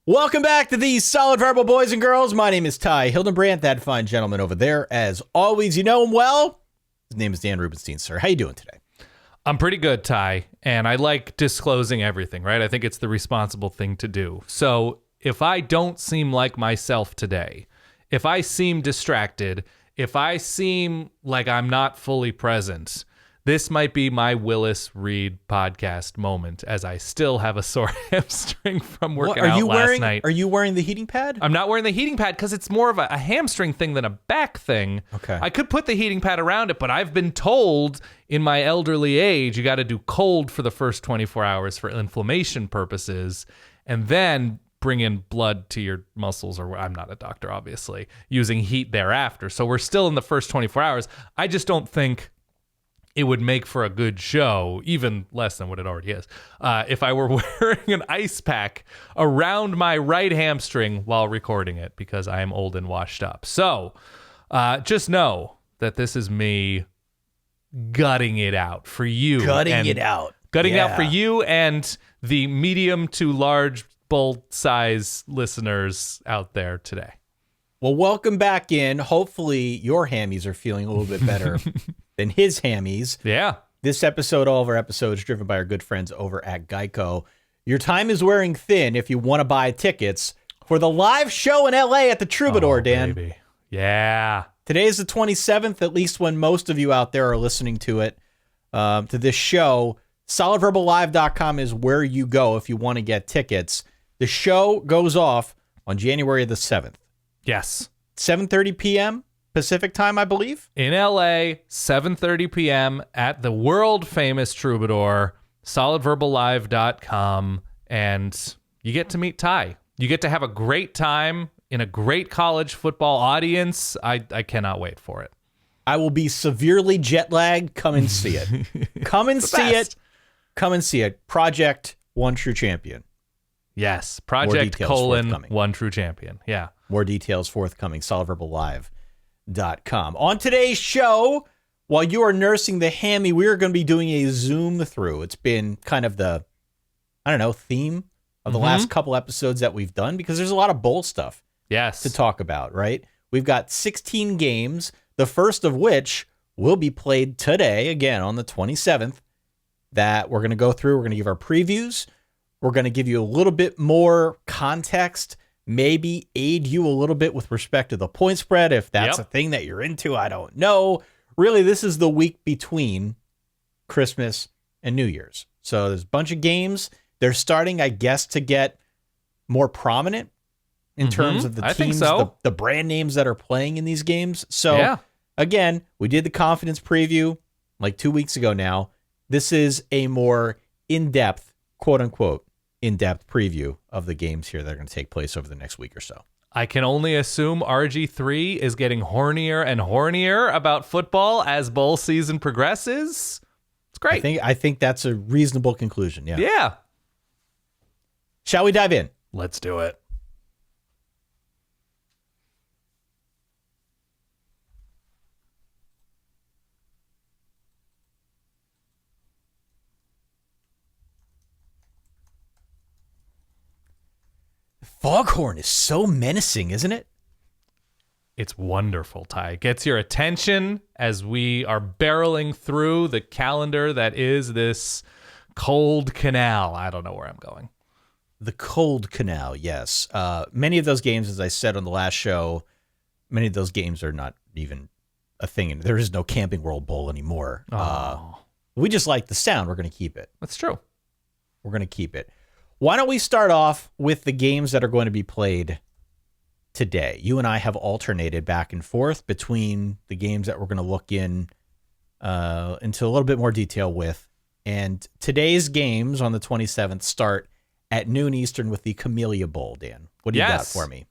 Welcome back to the Solid Verbal Boys and Girls. My name is Ty Hildenbrandt, that fine gentleman over there. As always, you know him well. His name is Dan Rubenstein, sir. How you doing today? I'm pretty good, Ty, and I like disclosing everything, right? I think it's the responsible thing to do. So if I don't seem like myself today, if I seem distracted, if I seem like I'm not fully present, this might be my Willis Reed podcast moment, as I still have a sore hamstring from working out last night. Are you wearing the heating pad? I'm not wearing the heating pad because it's more of a hamstring thing than a back thing. Okay. I could put the heating pad around it, but I've been told in my elderly age, you got to do cold for the first 24 hours for inflammation purposes, and then bring in blood to your muscles, or I'm not a doctor, obviously, using heat thereafter. So we're still in the first 24 hours. I just don't think it would make for a good show, even less than what it already is, if I were wearing an ice pack around my right hamstring while recording it, because I am old and washed up. So just know that this is me gutting it out for you. Gutting it out for you and the medium to large bowl size listeners out there today. Well, welcome back in. Hopefully your hammies are feeling a little bit better than his hammies. Yeah. This episode, all of our episodes, driven by our good friends over at Geico. Your time is wearing thin if you want to buy tickets for the live show in LA at the Troubadour, Dan. Baby. Yeah. Today is the 27th, at least when most of you out there are listening to it, to this show. SolidVerbalLive.com is where you go if you want to get tickets. The show goes off on January the 7th. Yes. 7:30 p.m. Pacific time, I believe. In LA, 7:30 p.m. at the world-famous Troubadour, solidverballive.com, and you get to meet Ty. You get to have a great time in a great college football audience. I cannot wait for it. I will be severely jet-lagged. Come and see it. Come and see it. Come and see it. Project One True Champion. Yes. Project : One True Champion. Yeah. More details forthcoming. SolidVerbalLive.com. On today's show, while you are nursing the hammy, we are going to be doing a zoom through. It's been kind of the, theme of the last couple episodes that we've done, because there's a lot of bowl stuff to talk about, right? We've got 16 games, the first of which will be played today, again, on the 27th, that we're going to go through. We're going to give our previews. We're going to give you a little bit more context, maybe aid you a little bit with respect to the point spread, if that's a thing that you're into. I don't know. Really, this is the week between Christmas and New Year's. So there's a bunch of games. They're starting, I guess, to get more prominent in terms of the teams, the brand names that are playing in these games. So, again, we did the confidence preview like 2 weeks ago now. This is a more in-depth, quote-unquote, in-depth preview of the games here that are going to take place over the next week or so. I can only assume RG3 is getting hornier and hornier about football as bowl season progresses. It's great. I think that's a reasonable conclusion. Yeah. Yeah. Shall we dive in? Let's do it. Foghorn is so menacing, isn't it? It's wonderful, Ty. It gets your attention as we are barreling through the calendar that is this cold canal. I don't know where I'm going. The cold canal, yes. Many of those games, as I said on the last show, many of those games are not even a thing. There is no Camping World Bowl anymore. We just like the sound. We're going to keep it. That's true. We're going to keep it. Why don't we start off with the games that are going to be played today? You and I have alternated back and forth between the games that we're going to look into a little bit more detail with. And today's games on the 27th start at noon Eastern with the Camellia Bowl, Dan. What do you got for me?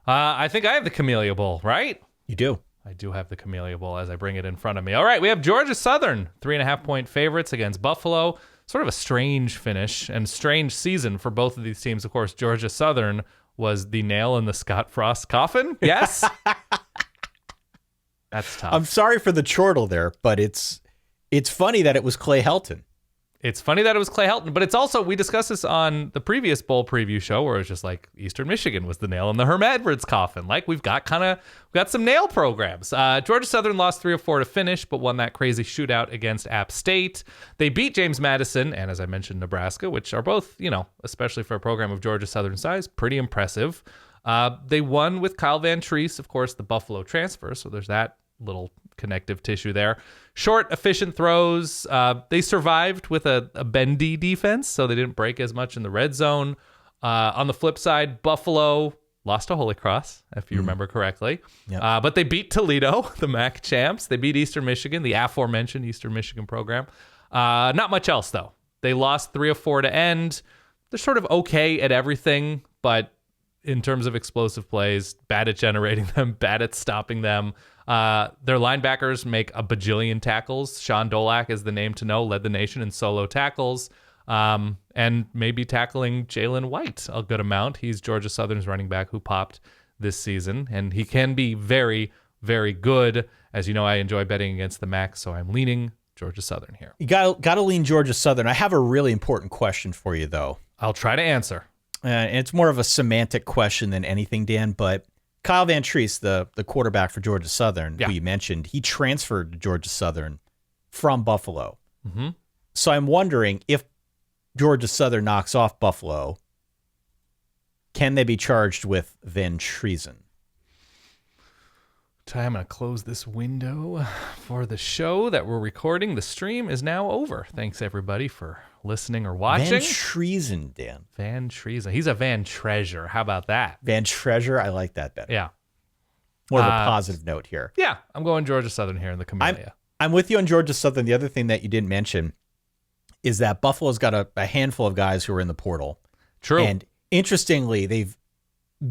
I think I have the Camellia Bowl, right? You do. I do have the Camellia Bowl as I bring it in front of me. All right, we have Georgia Southern, 3.5-point favorites against Buffalo. Sort of a strange finish and strange season for both of these teams. Of course, Georgia Southern was the nail in the Scott Frost coffin. Yes? That's tough. I'm sorry for the chortle there, but it's funny that it was Clay Helton It's funny that it was Clay Helton, but it's also, we discussed this on the previous bowl preview show where it was just like Eastern Michigan was the nail in the Herm Edwards coffin. Like we've got some nail programs. Georgia Southern lost 3-4 to finish, but won that crazy shootout against App State. They beat James Madison and, as I mentioned, Nebraska, which are both, especially for a program of Georgia Southern size, pretty impressive. They won with Kyle Van Treese, of course, the Buffalo transfer. So there's that little connective tissue there. Short, efficient throws. They survived with a bendy defense, so they didn't break as much in the red zone. On the flip side, Buffalo lost to Holy Cross, if you remember correctly. Yep. But they beat Toledo, the MAC champs. They beat Eastern Michigan, the aforementioned Eastern Michigan program. Not much else, though. They lost 3-4 to end. They're sort of okay at everything, but in terms of explosive plays, bad at generating them, bad at stopping them. Their linebackers make a bajillion tackles. Sean Dolak is the name to know, led the nation in solo tackles, and maybe tackling Jalen White a good amount. He's Georgia Southern's running back who popped this season, and he can be very, very good. As you know, I enjoy betting against the MAC, so I'm leaning Georgia Southern here. You got to lean Georgia Southern. I have a really important question for you, though. I'll try to answer. And it's more of a semantic question than anything, Dan, but Kyle Van Treese, the quarterback for Georgia Southern, who you mentioned, he transferred to Georgia Southern from Buffalo. Mm-hmm. So I'm wondering if Georgia Southern knocks off Buffalo, can they be charged with Van Treason? I'm going to close this window for the show that we're recording. The stream is now over. Thanks, everybody, for listening or watching. Van Treason, Dan. Van Treason. He's a Van Treasure. How about that? Van Treasure. I like that better. Yeah. More of a positive note here. Yeah. I'm going Georgia Southern here in the Camellia. I'm with you on Georgia Southern. The other thing that you didn't mention is that Buffalo's got a handful of guys who are in the portal. True. And interestingly, they've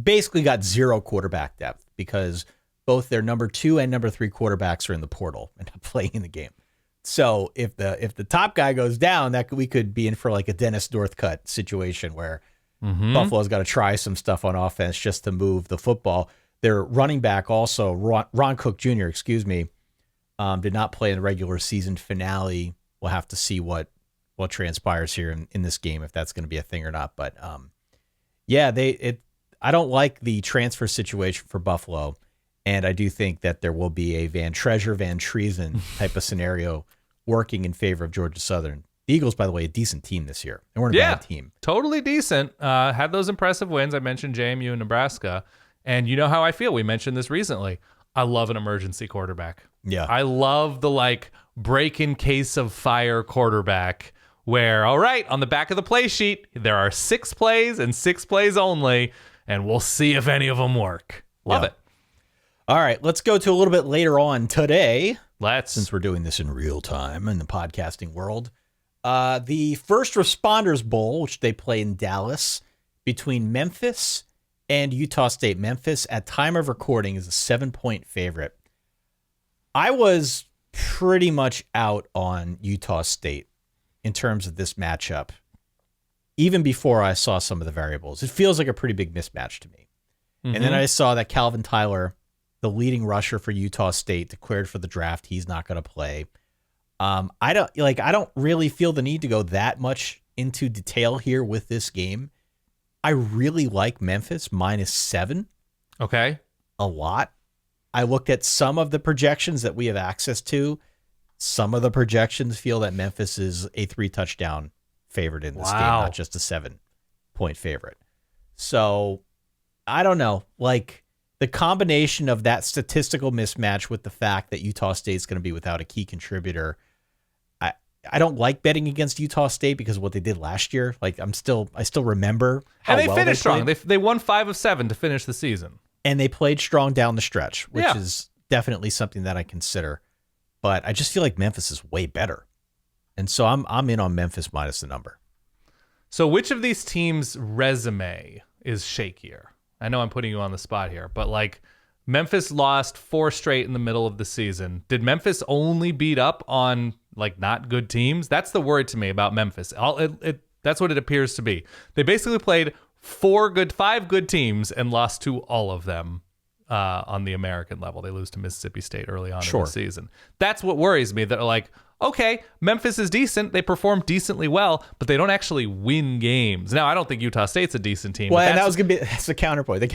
basically got zero quarterback depth because both their number 2 and number 3 quarterbacks are in the portal and not playing in the game. So if the top guy goes down, we could be in for like a Dennis Northcutt situation where Buffalo's got to try some stuff on offense just to move the football. Their running back also, Ron Cook Jr., did not play in the regular season finale. We'll have to see what transpires here in this game, if that's going to be a thing or not. But I don't like the transfer situation for Buffalo. And I do think that there will be a Van Treason type of scenario working in favor of Georgia Southern. The Eagles, by the way, a decent team this year. They weren't a bad team. Totally decent. Had those impressive wins. I mentioned JMU and Nebraska. And you know how I feel. We mentioned this recently. I love an emergency quarterback. Yeah. I love the break in case of fire quarterback where, all right, on the back of the play sheet, there are 6 plays and 6 plays only, and we'll see if any of them work. Love it. All right, let's go to a little bit later on today. Since we're doing this in real time in the podcasting world. The First Responders Bowl, which they play in Dallas, between Memphis and Utah State. Memphis, at time of recording, is a 7-point favorite. I was pretty much out on Utah State in terms of this matchup, even before I saw some of the variables. It feels like a pretty big mismatch to me. Mm-hmm. And then I saw that Calvin Tyler, the leading rusher for Utah State, declared for the draft. He's not going to play. I don't really feel the need to go that much into detail here with this game. I really like Memphis -7. Okay. A lot. I looked at some of the projections that we have access to. Some of the projections feel that Memphis is a 3-touchdown favorite in this game, not just a 7-point favorite. So I don't know. The combination of that statistical mismatch with the fact that Utah State's going to be without a key contributor, I don't like betting against Utah State because of what they did last year. I still remember how and they well finished they strong. They won 5 of 7 to finish the season, and they played strong down the stretch, which is definitely something that I consider. But I just feel like Memphis is way better, and so I'm in on Memphis minus the number. So which of these teams' resume is shakier? I know I'm putting you on the spot here, but Memphis lost 4 straight in the middle of the season. Did Memphis only beat up on not good teams? That's the worry to me about Memphis. That's what it appears to be. They basically played 5 good teams and lost to all of them on the American level. They lose to Mississippi State early on in the season. That's what worries me. That okay, Memphis is decent. They perform decently well, but they don't actually win games. Now, I don't think Utah State's a decent team. Well, but and that's the counterpoint. The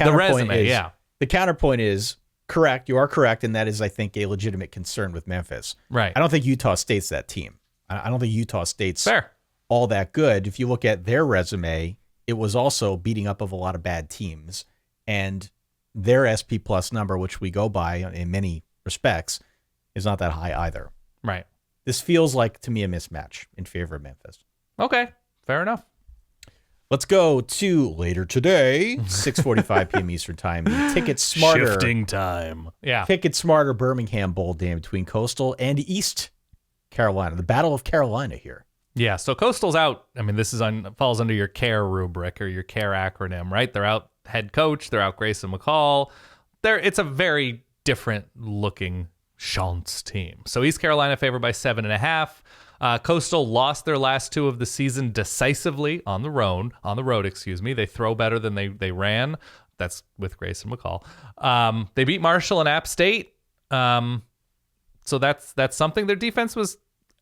counterpoint is correct. You are correct, and that is, I think, a legitimate concern with Memphis. Right. I don't think Utah State's that team. I don't think Utah State's fair. All that good. If you look at their resume, it was also beating up of a lot of bad teams, and their SP plus number, which we go by in many respects, is not that high either. Right. This feels like, to me, a mismatch in favor of Memphis. Okay, fair enough. Let's go to later today, 6:45 p.m. Eastern Time. The Ticket Smarter Shifting time. Yeah. Ticket Smarter Birmingham Bowl game between Coastal and East Carolina. The Battle of Carolina here. Yeah, so Coastal's out. I mean, this falls under your CARE rubric or your CARE acronym, right? They're out head coach. They're out Grayson McCall. It's a very different looking Chance team. So East Carolina favored by 7.5. Coastal lost their last 2 of the season decisively on the road. They throw better than they ran. That's with Grayson McCall. They beat Marshall and App State. So that's something. Their defense was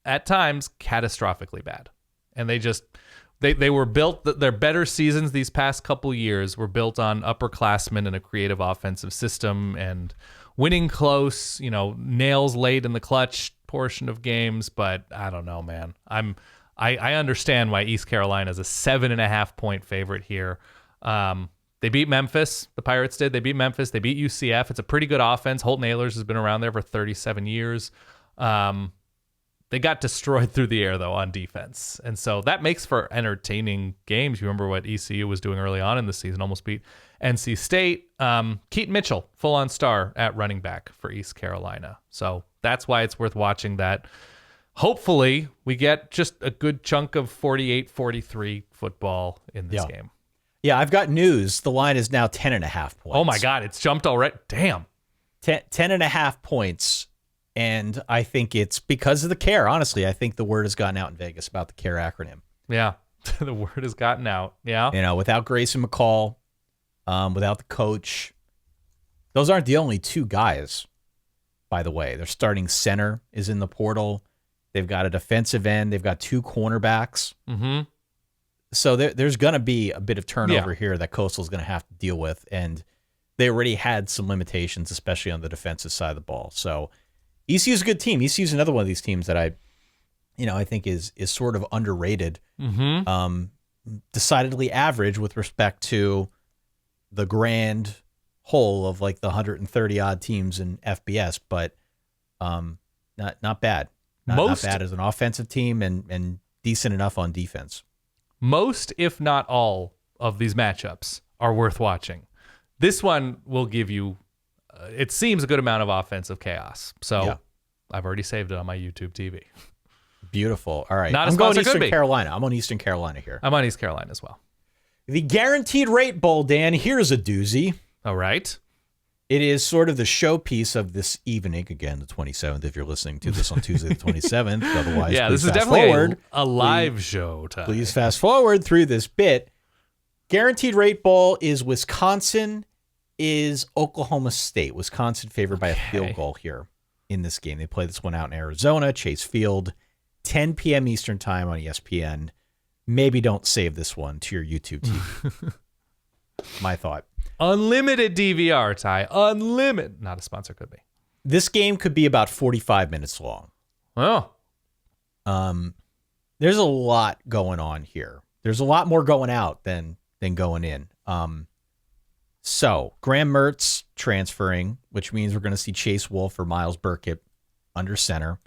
at times catastrophically bad, and they were built. Their better seasons these past couple years were built on upperclassmen and a creative offensive system and winning close, nails late in the clutch portion of games. But I don't know, man. I understand why East Carolina is a 7.5 point favorite here. They beat Memphis. The Pirates did. They beat Memphis. They beat UCF. It's a pretty good offense. Holton Ahlers has been around there for 37 years. They got destroyed through the air, though, on defense. And so that makes for entertaining games. You remember what ECU was doing early on in the season, almost beat NC State. Keaton Mitchell, full-on star at running back for East Carolina. So that's why it's worth watching that. Hopefully, we get just a good chunk of 48-43 football in this game. Yeah, I've got news. The line is now 10.5 points. Oh, my God. It's jumped already. Damn. 10.5 points. And I think it's because of the CARE. Honestly, I think the word has gotten out in Vegas about the CARE acronym. Yeah, the word has gotten out. Yeah. Without Grayson McCall, without the coach, those aren't the only 2 guys, by the way. Their starting center is in the portal. They've got a defensive end. They've got 2 cornerbacks. Mm-hmm. So there's going to be a bit of turnover here that Coastal's going to have to deal with. And they already had some limitations, especially on the defensive side of the ball. So ECU's a good team. ECU's another one of these teams that I think is sort of underrated. Mm-hmm. Decidedly average with respect to the grand whole of like the 130 odd teams in FBS, but not bad. Not bad as an offensive team and decent enough on defense. Most, if not all, of these matchups are worth watching. This one will give you, it seems, a good amount of offensive chaos. So I've already saved it on my YouTube TV. Beautiful. All right. I'm going Eastern Carolina. I'm on Eastern Carolina here. I'm on East Carolina as well. The Guaranteed Rate Bowl, Dan. Here's a doozy. All right. It is sort of the showpiece of this evening. Again, the 27th, if you're listening to this on Tuesday the 27th. Otherwise, this is definitely a live show time. Please fast forward through this bit. Guaranteed Rate Bowl is Wisconsin, is Oklahoma State. Wisconsin favored by a field goal here in this game. They play this one out in Arizona, Chase Field, 10 p.m. Eastern time on ESPN. Maybe don't save this one to your YouTube TV. My thought. Unlimited DVR, Ty. Unlimited. Not a sponsor, could be. This game could be about 45 minutes long. Oh. There's a lot going on here. There's a lot more going out than going in. So Graham Mertz transferring, which means we're going to see Chase Wolf or Miles Burkett under center.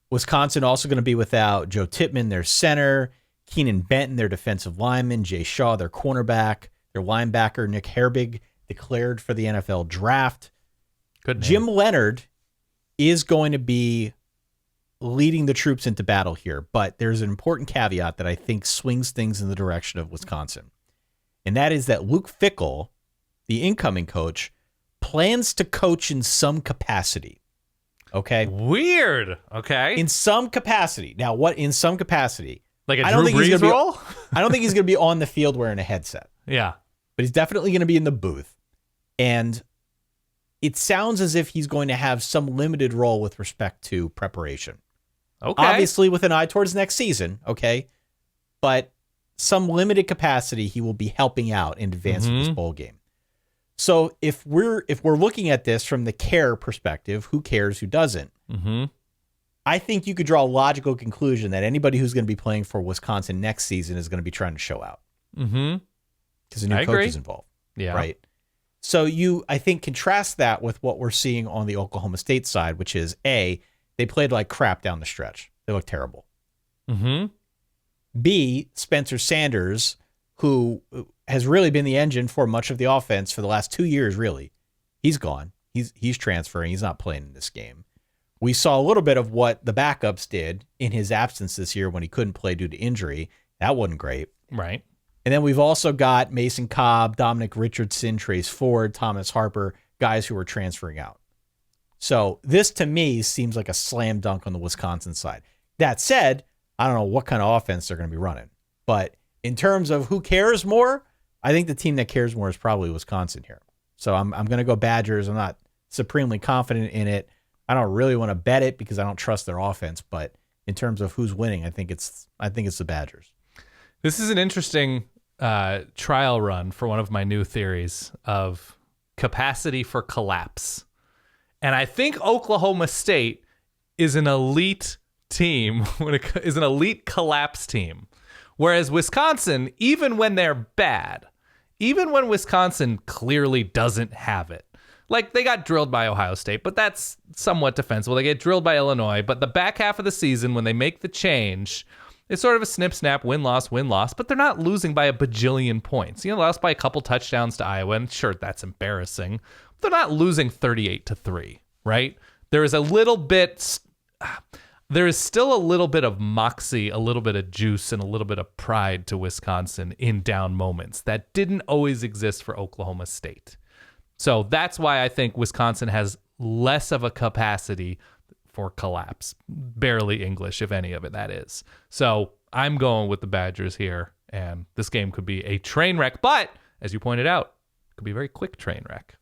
Wisconsin also going to be without Joe Tippmann, their center, Keenan Benton, their defensive lineman, Jay Shaw, their cornerback, their linebacker, Nick Herbig, declared for the NFL draft. Good name. Jim Leonard is going to be leading the troops into battle here, but there's an important caveat that I think swings things in the direction of Wisconsin. And that is that Luke Fickell, the incoming coach, plans to coach in some capacity. Okay? Weird. Okay. In some capacity. Now, what in some capacity? Like a Drew Brees role? I don't think he's going to be on the field wearing a headset. Yeah. But he's definitely going to be in the booth. And it sounds as if he's going to have some limited role with respect to preparation. Okay. Obviously with an eye towards next season, okay? But some limited capacity, he will be helping out in advance of this bowl game. So if we're looking at this from the care perspective, who cares, who doesn't? I think you could draw a logical conclusion that anybody who's going to be playing for Wisconsin next season is going to be trying to show out. Because a new coach is involved. Yeah. Right. So I think, contrast that with what we're seeing on the Oklahoma State side, which is A, they played like crap down the stretch. They look terrible. B, Spencer Sanders, who has really been the engine for much of the offense for the last 2 years, really. He's gone. He's transferring. He's not playing in this game. We saw a little bit of what the backups did in his absence this year when he couldn't play due to injury. That wasn't great. Right. And then we've also got Mason Cobb, Dominic Richardson, Trace Ford, Thomas Harper, guys who are transferring out. So this, to me, seems like a slam dunk on the Wisconsin side. That said, I don't know what kind of offense they're going to be running. But in terms of who cares more, I think the team that cares more is probably Wisconsin here. So I'm going to go Badgers. I'm not supremely confident in it. I don't really want to bet it because I don't trust their offense. But in terms of who's winning, I think it's the Badgers. This is an interesting trial run for one of my new theories of capacity for collapse. And I think Oklahoma State is an elite team, is an elite collapse team. Whereas Wisconsin, even when they're bad, even when Wisconsin clearly doesn't have it, like they got drilled by Ohio State, but that's somewhat defensible. They get drilled by Illinois, but the back half of the season when they make the change, it's sort of a snip-snap, win-loss, but they're not losing by a bajillion points. You know, lost by a couple touchdowns to Iowa, and sure, that's embarrassing. They're not losing 38-3, right? There is still a little bit of moxie, a little bit of juice, and a little bit of pride to Wisconsin in down moments that didn't always exist for Oklahoma State. So that's why I think Wisconsin has less of a capacity for collapse. Barely English, if any of it, that is. So I'm going with the Badgers here, and this game could be a train wreck, but as you pointed out, it could be a very quick train wreck.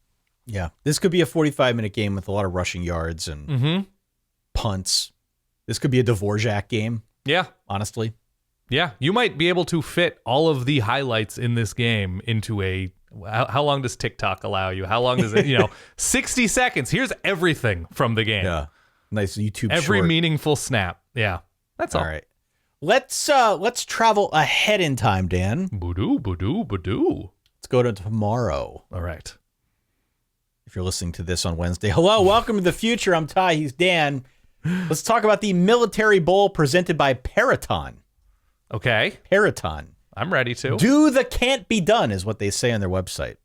Yeah, this could be a 45-minute game with a lot of rushing yards and punts. This could be a Dvorak game. Yeah. Honestly. Yeah, you might be able to fit all of the highlights in this game into a... How long does TikTok allow you? How long does it, 60 seconds. Here's everything from the game. Yeah. Nice YouTube Every short. meaningful snap. Yeah. That's all. All right. Let's travel ahead in time, Dan. Boodoo. Let's go to tomorrow. All right. If you're listening to this on Wednesday. Hello, welcome to the future. I'm Ty. He's Dan. Let's talk about the Military Bowl presented by Peraton. Okay. Peraton. I'm ready to. Do the can't be done is what they say on their website.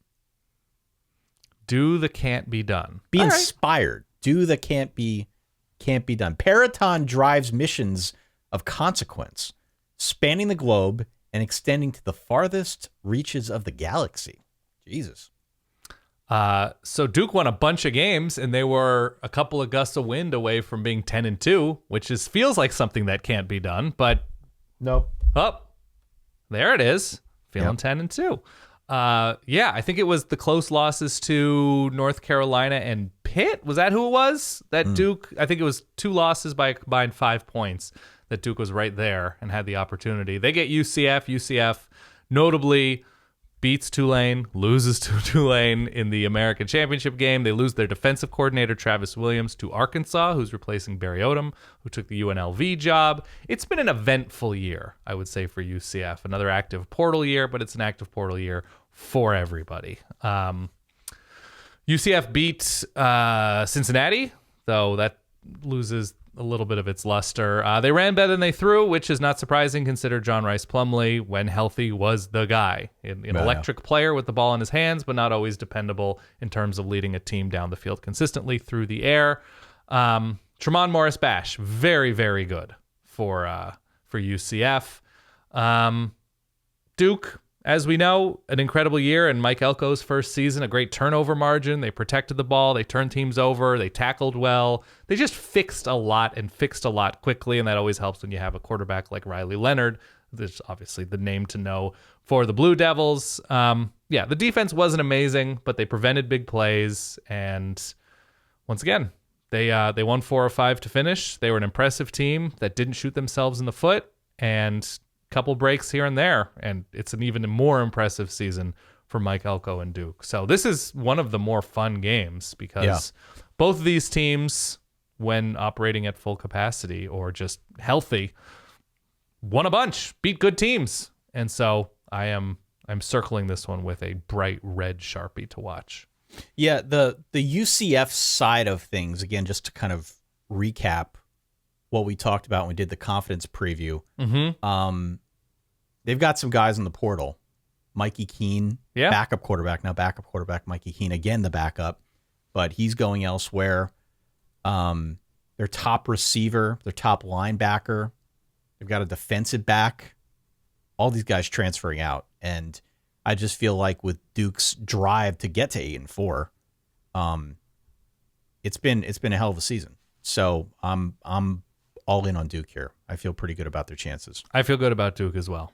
Do the can't be done. Be all inspired. Right. Do the can't be done. Peraton drives missions of consequence, spanning the globe and extending to the farthest reaches of the galaxy. Jesus. So Duke won a bunch of games, and they were a couple of gusts of wind away from being 10-2, which feels like something that can't be done. But nope. Oh, there it is. Feeling 10-2. Yeah, I think it was the close losses to North Carolina and Pitt. Was that who it was? That Duke, I think it was 2 losses by a combined 5 points that Duke was right there and had the opportunity. They get UCF. UCF notably beats Tulane, loses to Tulane in the American Championship game. They lose their defensive coordinator, Travis Williams, to Arkansas, who's replacing Barry Odom, who took the UNLV job. It's been an eventful year, I would say, for UCF. Another active portal year, but it's an active portal year for everybody. UCF beat Cincinnati, though that loses a little bit of its luster. They ran better than they threw, which is not surprising, consider John Rice Plumlee, when healthy, was the guy. An electric player with the ball in his hands, but not always dependable in terms of leading a team down the field consistently through the air. Tremont Morris-Bash, very, very good for UCF. Duke, as we know, an incredible year in Mike Elko's first season, a great turnover margin. They protected the ball. They turned teams over. They tackled well. They just fixed a lot quickly, and that always helps when you have a quarterback like Riley Leonard. There's obviously the name to know for the Blue Devils. The defense wasn't amazing, but they prevented big plays, and once again, They won 4 or 5 to finish. They were an impressive team that didn't shoot themselves in the foot, and a couple breaks here and there, and it's an even more impressive season for Mike Elko and Duke. So this is one of the more fun games because both of these teams, when operating at full capacity or just healthy, won a bunch, beat good teams. And so I'm circling this one with a bright red Sharpie to watch. Yeah, the UCF side of things, again, just to kind of recap what we talked about when we did the confidence preview. They've got some guys in the portal. Mikey Keene, backup quarterback. Now backup quarterback Mikey Keene, again the backup, but he's going elsewhere. Their top receiver, their top linebacker, they've got a defensive back. All these guys transferring out, and I just feel like with Duke's drive to get to 8-4, it's been a hell of a season. So I'm all in on Duke here. I feel pretty good about their chances. I feel good about Duke as well.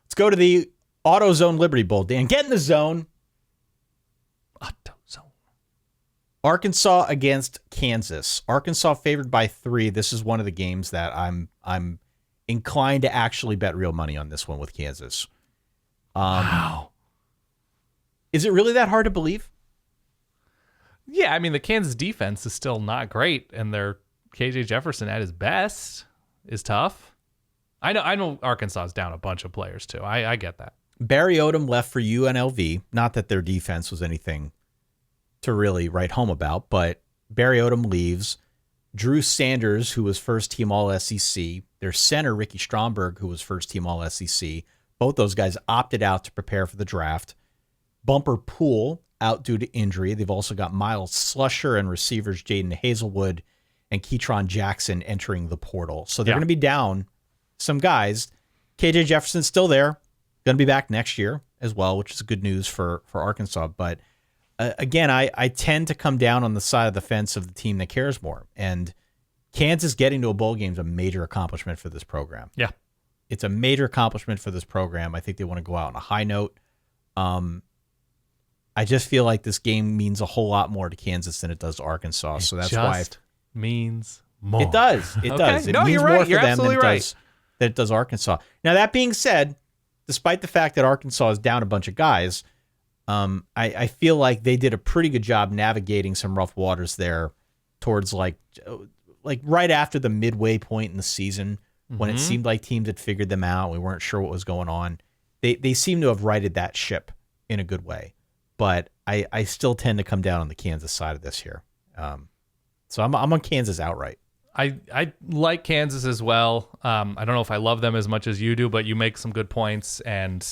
Let's go to the AutoZone Liberty Bowl. Dan, get in the zone. AutoZone. Arkansas against Kansas. Arkansas favored by 3. This is one of the games that I'm inclined to actually bet real money on this one with Kansas. Wow. Is it really that hard to believe? Yeah, I mean, the Kansas defense is still not great, and their KJ Jefferson at his best is tough. I know Arkansas is down a bunch of players, too. I get that. Barry Odom left for UNLV. Not that their defense was anything to really write home about, but Barry Odom leaves. Drew Sanders, who was first-team All-SEC, their center, Ricky Stromberg, who was first-team All-SEC, both those guys opted out to prepare for the draft. Bumper Poole out due to injury. They've also got Miles Slusher and receivers Jaden Hazelwood and Ketron Jackson entering the portal. So they're going to be down some guys. KJ Jefferson's still there. Going to be back next year as well, which is good news for Arkansas. But again, I tend to come down on the side of the fence of the team that cares more. And Kansas getting to a bowl game is a major accomplishment for this program. Yeah. It's a major accomplishment for this program. I think they want to go out on a high note. I just feel like this game means a whole lot more to Kansas than it does to Arkansas. So that's why it means more. It does. It does. It means you're more right. for You're them than absolutely it does Arkansas. Now, that being said, despite the fact that Arkansas is down a bunch of guys, I feel like they did a pretty good job navigating some rough waters there towards like right after the midway point in the season when it seemed like teams had figured them out. We weren't sure what was going on. They seem to have righted that ship in a good way. But I still tend to come down on the Kansas side of this here. So I'm on Kansas outright. I like Kansas as well. I don't know if I love them as much as you do, but you make some good points. And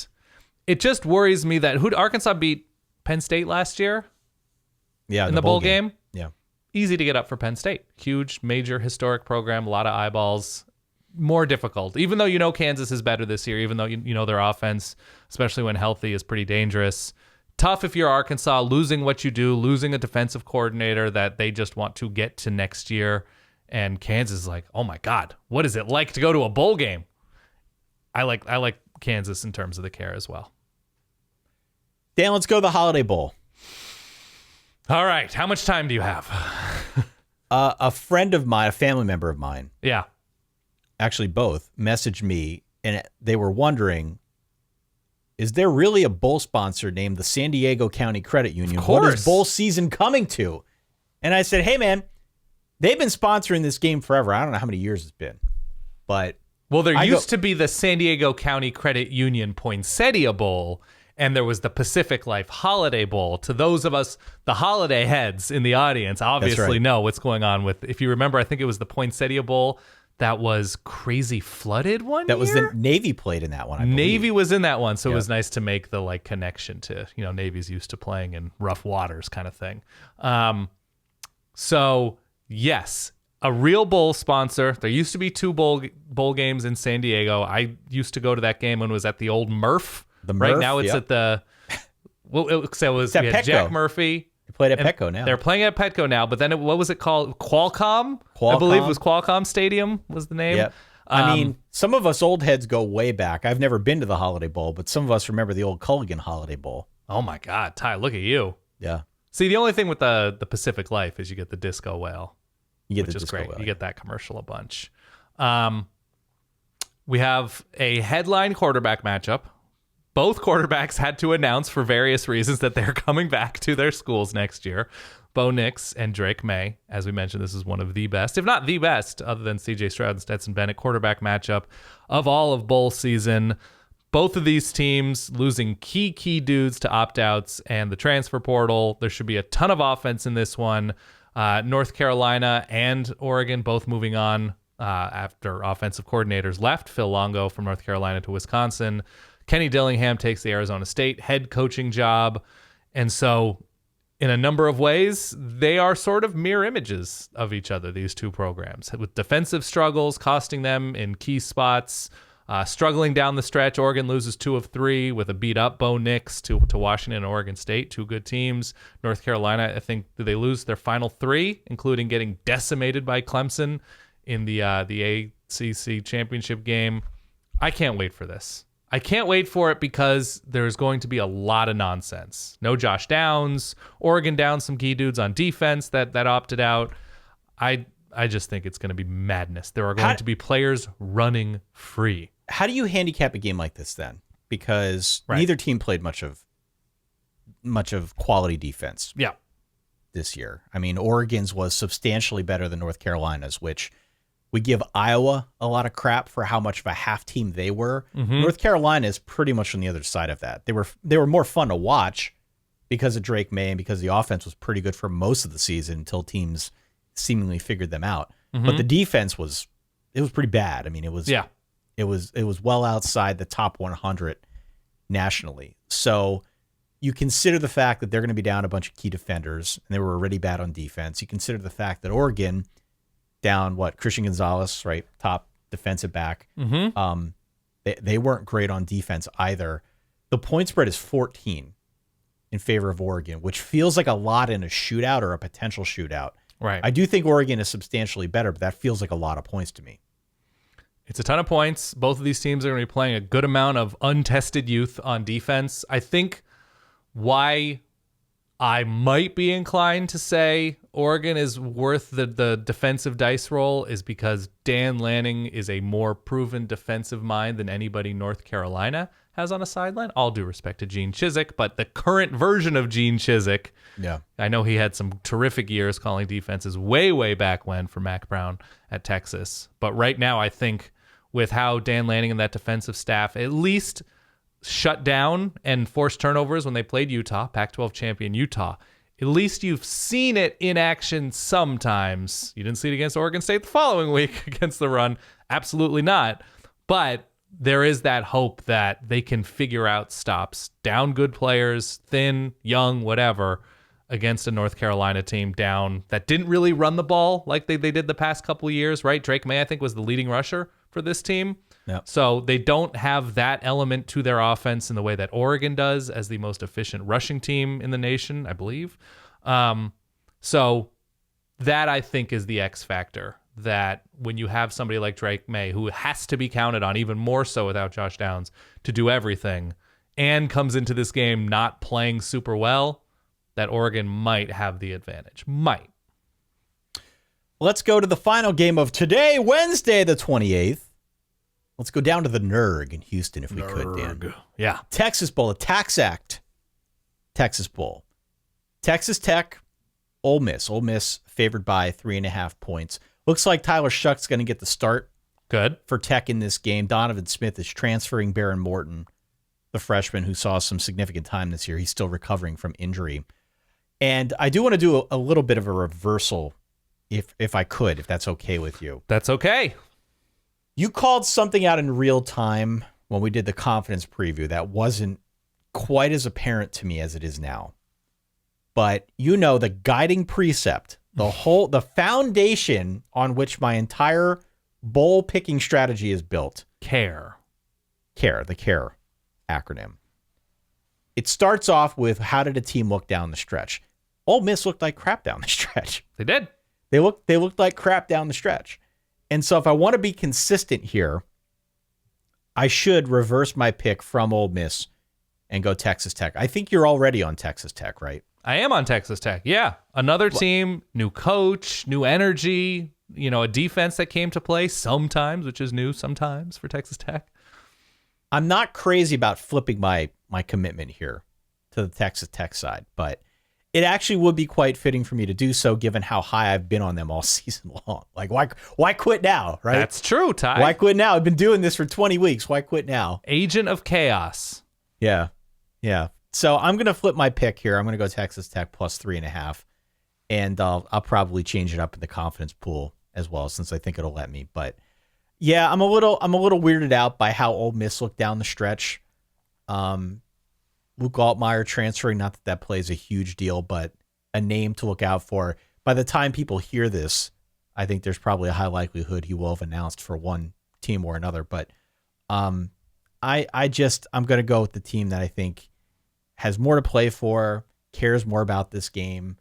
it just worries me that Arkansas beat Penn State last year? Yeah, in the bowl game. Yeah. Easy to get up for Penn State. Huge, major, historic program, a lot of eyeballs. More difficult. Even though Kansas is better this year, even though their offense, especially when healthy, is pretty dangerous. Tough if you're Arkansas, losing what you do, losing a defensive coordinator that they just want to get to next year. And Kansas is like, oh my God, what is it like to go to a bowl game? I like Kansas in terms of the care as well. Dan, let's go to the Holiday Bowl. All right. How much time do you have? A friend of mine, a family member of mine, yeah, actually both, messaged me, and they were wondering, is there really a bowl sponsor named the San Diego County Credit Union? Of course. What is bowl season coming to? And I said, hey, man, they've been sponsoring this game forever. I don't know how many years it's been, but... Well, there used to be the San Diego County Credit Union Poinsettia Bowl, and there was the Pacific Life Holiday Bowl. To those of us, the holiday heads in the audience, obviously know what's going on with, if you remember, I think it was the Poinsettia Bowl that was crazy flooded one year. That was the Navy played in that one, I believe. Navy was in that one, so it was nice to make the connection to, Navy's used to playing in rough waters kind of thing. So, yes, a real bowl sponsor. There used to be 2 bowl games in San Diego. I used to go to that game when it was at the old Murph. Right now it's at the... Well, it was at we had Jack Murphy. They played at Petco now. They're playing at Petco now, but then what was it called? Qualcomm? I believe it was Qualcomm Stadium was the name. Yep. I mean, some of us old heads go way back. I've never been to the Holiday Bowl, but some of us remember the old Culligan Holiday Bowl. Oh my God, Ty, look at you. Yeah. See, the only thing with the Pacific Life is you get the disco whale, which is great. You get that commercial a bunch. We have a headline quarterback matchup. Both quarterbacks had to announce for various reasons that they're coming back to their schools next year. Bo Nix and Drake May. As we mentioned, this is one of the best, if not the best, other than C.J. Stroud and Stetson Bennett, quarterback matchup of all of bowl season. Both of these teams losing key dudes to opt-outs and the transfer portal. There should be a ton of offense in this one. North Carolina and Oregon both moving on after offensive coordinators left. Phil Longo from North Carolina to Wisconsin. Kenny Dillingham takes the Arizona State head coaching job. And so in a number of ways, they are sort of mirror images of each other, these two programs, with defensive struggles costing them in key spots. Struggling down the stretch, Oregon loses 2 of 3 with a beat-up Bo Nix to Washington and Oregon State, 2 good teams. North Carolina, I think, did they lose their final 3, including getting decimated by Clemson in the ACC championship game? I can't wait for this. I can't wait for it because there's going to be a lot of nonsense. No Josh Downs. Oregon down some key dudes on defense that opted out. I just think it's going to be madness. There are going to be players running free. How do you handicap a game like this then? Because neither team played much of quality defense. Yeah. This year. I mean, Oregon's was substantially better than North Carolina's, which we give Iowa a lot of crap for how much of a half team they were. Mm-hmm. North Carolina is pretty much on the other side of that. They were more fun to watch because of Drake May and because the offense was pretty good for most of the season until teams seemingly figured them out. Mm-hmm. But the defense was pretty bad. I mean, it was well outside the top 100 nationally. So you consider the fact that they're going to be down a bunch of key defenders, and they were already bad on defense. You consider the fact that Oregon down Christian Gonzalez, right, top defensive back. Mm-hmm. They weren't great on defense either. The point spread is 14 in favor of Oregon, which feels like a lot in a shootout or a potential shootout. Right. I do think Oregon is substantially better, but that feels like a lot of points to me. It's a ton of points. Both of these teams are going to be playing a good amount of untested youth on defense. I think why I might be inclined to say Oregon is worth the defensive dice roll is because Dan Lanning is a more proven defensive mind than anybody North Carolina has on a sideline. All due respect to Gene Chizik, but the current version of Gene Chizik, I know he had some terrific years calling defenses way back when for Mac Brown at Texas. But right now, I think with how Dan Lanning and that defensive staff at least shut down and forced turnovers when they played Utah, Pac-12 champion Utah, at least you've seen it in action sometimes. You didn't see it against Oregon State the following week against the run. Absolutely not. But there is that hope that they can figure out stops, down good players, thin, young, whatever, against a North Carolina team down that didn't really run the ball like they did the past couple of years, right? Drake May, I think, was the leading rusher for this team. Yep. So they don't have that element to their offense in the way that Oregon does as the most efficient rushing team in the nation, I believe. So that, I think, is the X factor, that when you have somebody like Drake May, who has to be counted on even more so without Josh Downs to do everything, and comes into this game not playing super well, that Oregon might have the advantage. Might. Let's go to the final game of today, Wednesday, the 28th. Let's go down to the NERG in Houston if we could, Dan. Yeah. Texas Bowl, a Tax Act Texas Bowl. Texas Tech, Ole Miss. Ole Miss favored by 3.5 points. Looks like Tyler Shuck's going to get the start. Good. For Tech in this game. Donovan Smith is transferring. Baron Morton, the freshman who saw some significant time this year, he's still recovering from injury. And I do want to do a little bit of a reversal if I could, if that's okay with you. That's okay. You called something out in real time when we did the confidence preview that wasn't quite as apparent to me as it is now. But the guiding precept, the foundation on which my entire bowl picking strategy is built. CARE, the CARE acronym. It starts off with, how did a team look down the stretch? Ole Miss looked like crap down the stretch. They did. They looked like crap down the stretch. And so if I want to be consistent here, I should reverse my pick from Ole Miss and go Texas Tech. I think you're already on Texas Tech, right? I am on Texas Tech. Yeah. Another team, new coach, new energy, a defense that came to play sometimes, which is new sometimes for Texas Tech. I'm not crazy about flipping my commitment here to the Texas Tech side, but it actually would be quite fitting for me to do so given how high I've been on them all season long. Like, why quit now, right? That's true, Ty. Why quit now? I've been doing this for 20 weeks. Why quit now? Agent of chaos. Yeah. So I'm going to flip my pick here. I'm going to go Texas Tech plus 3.5, and I'll probably change it up in the confidence pool as well, since I think it'll let me. But yeah, I'm a little weirded out by how Ole Miss looked down the stretch. Luke Altmaier transferring, not that plays a huge deal, but a name to look out for. By the time people hear this, I think there's probably a high likelihood he will have announced for one team or another. But I'm going to go with the team that I think has more to play for, cares more about this game.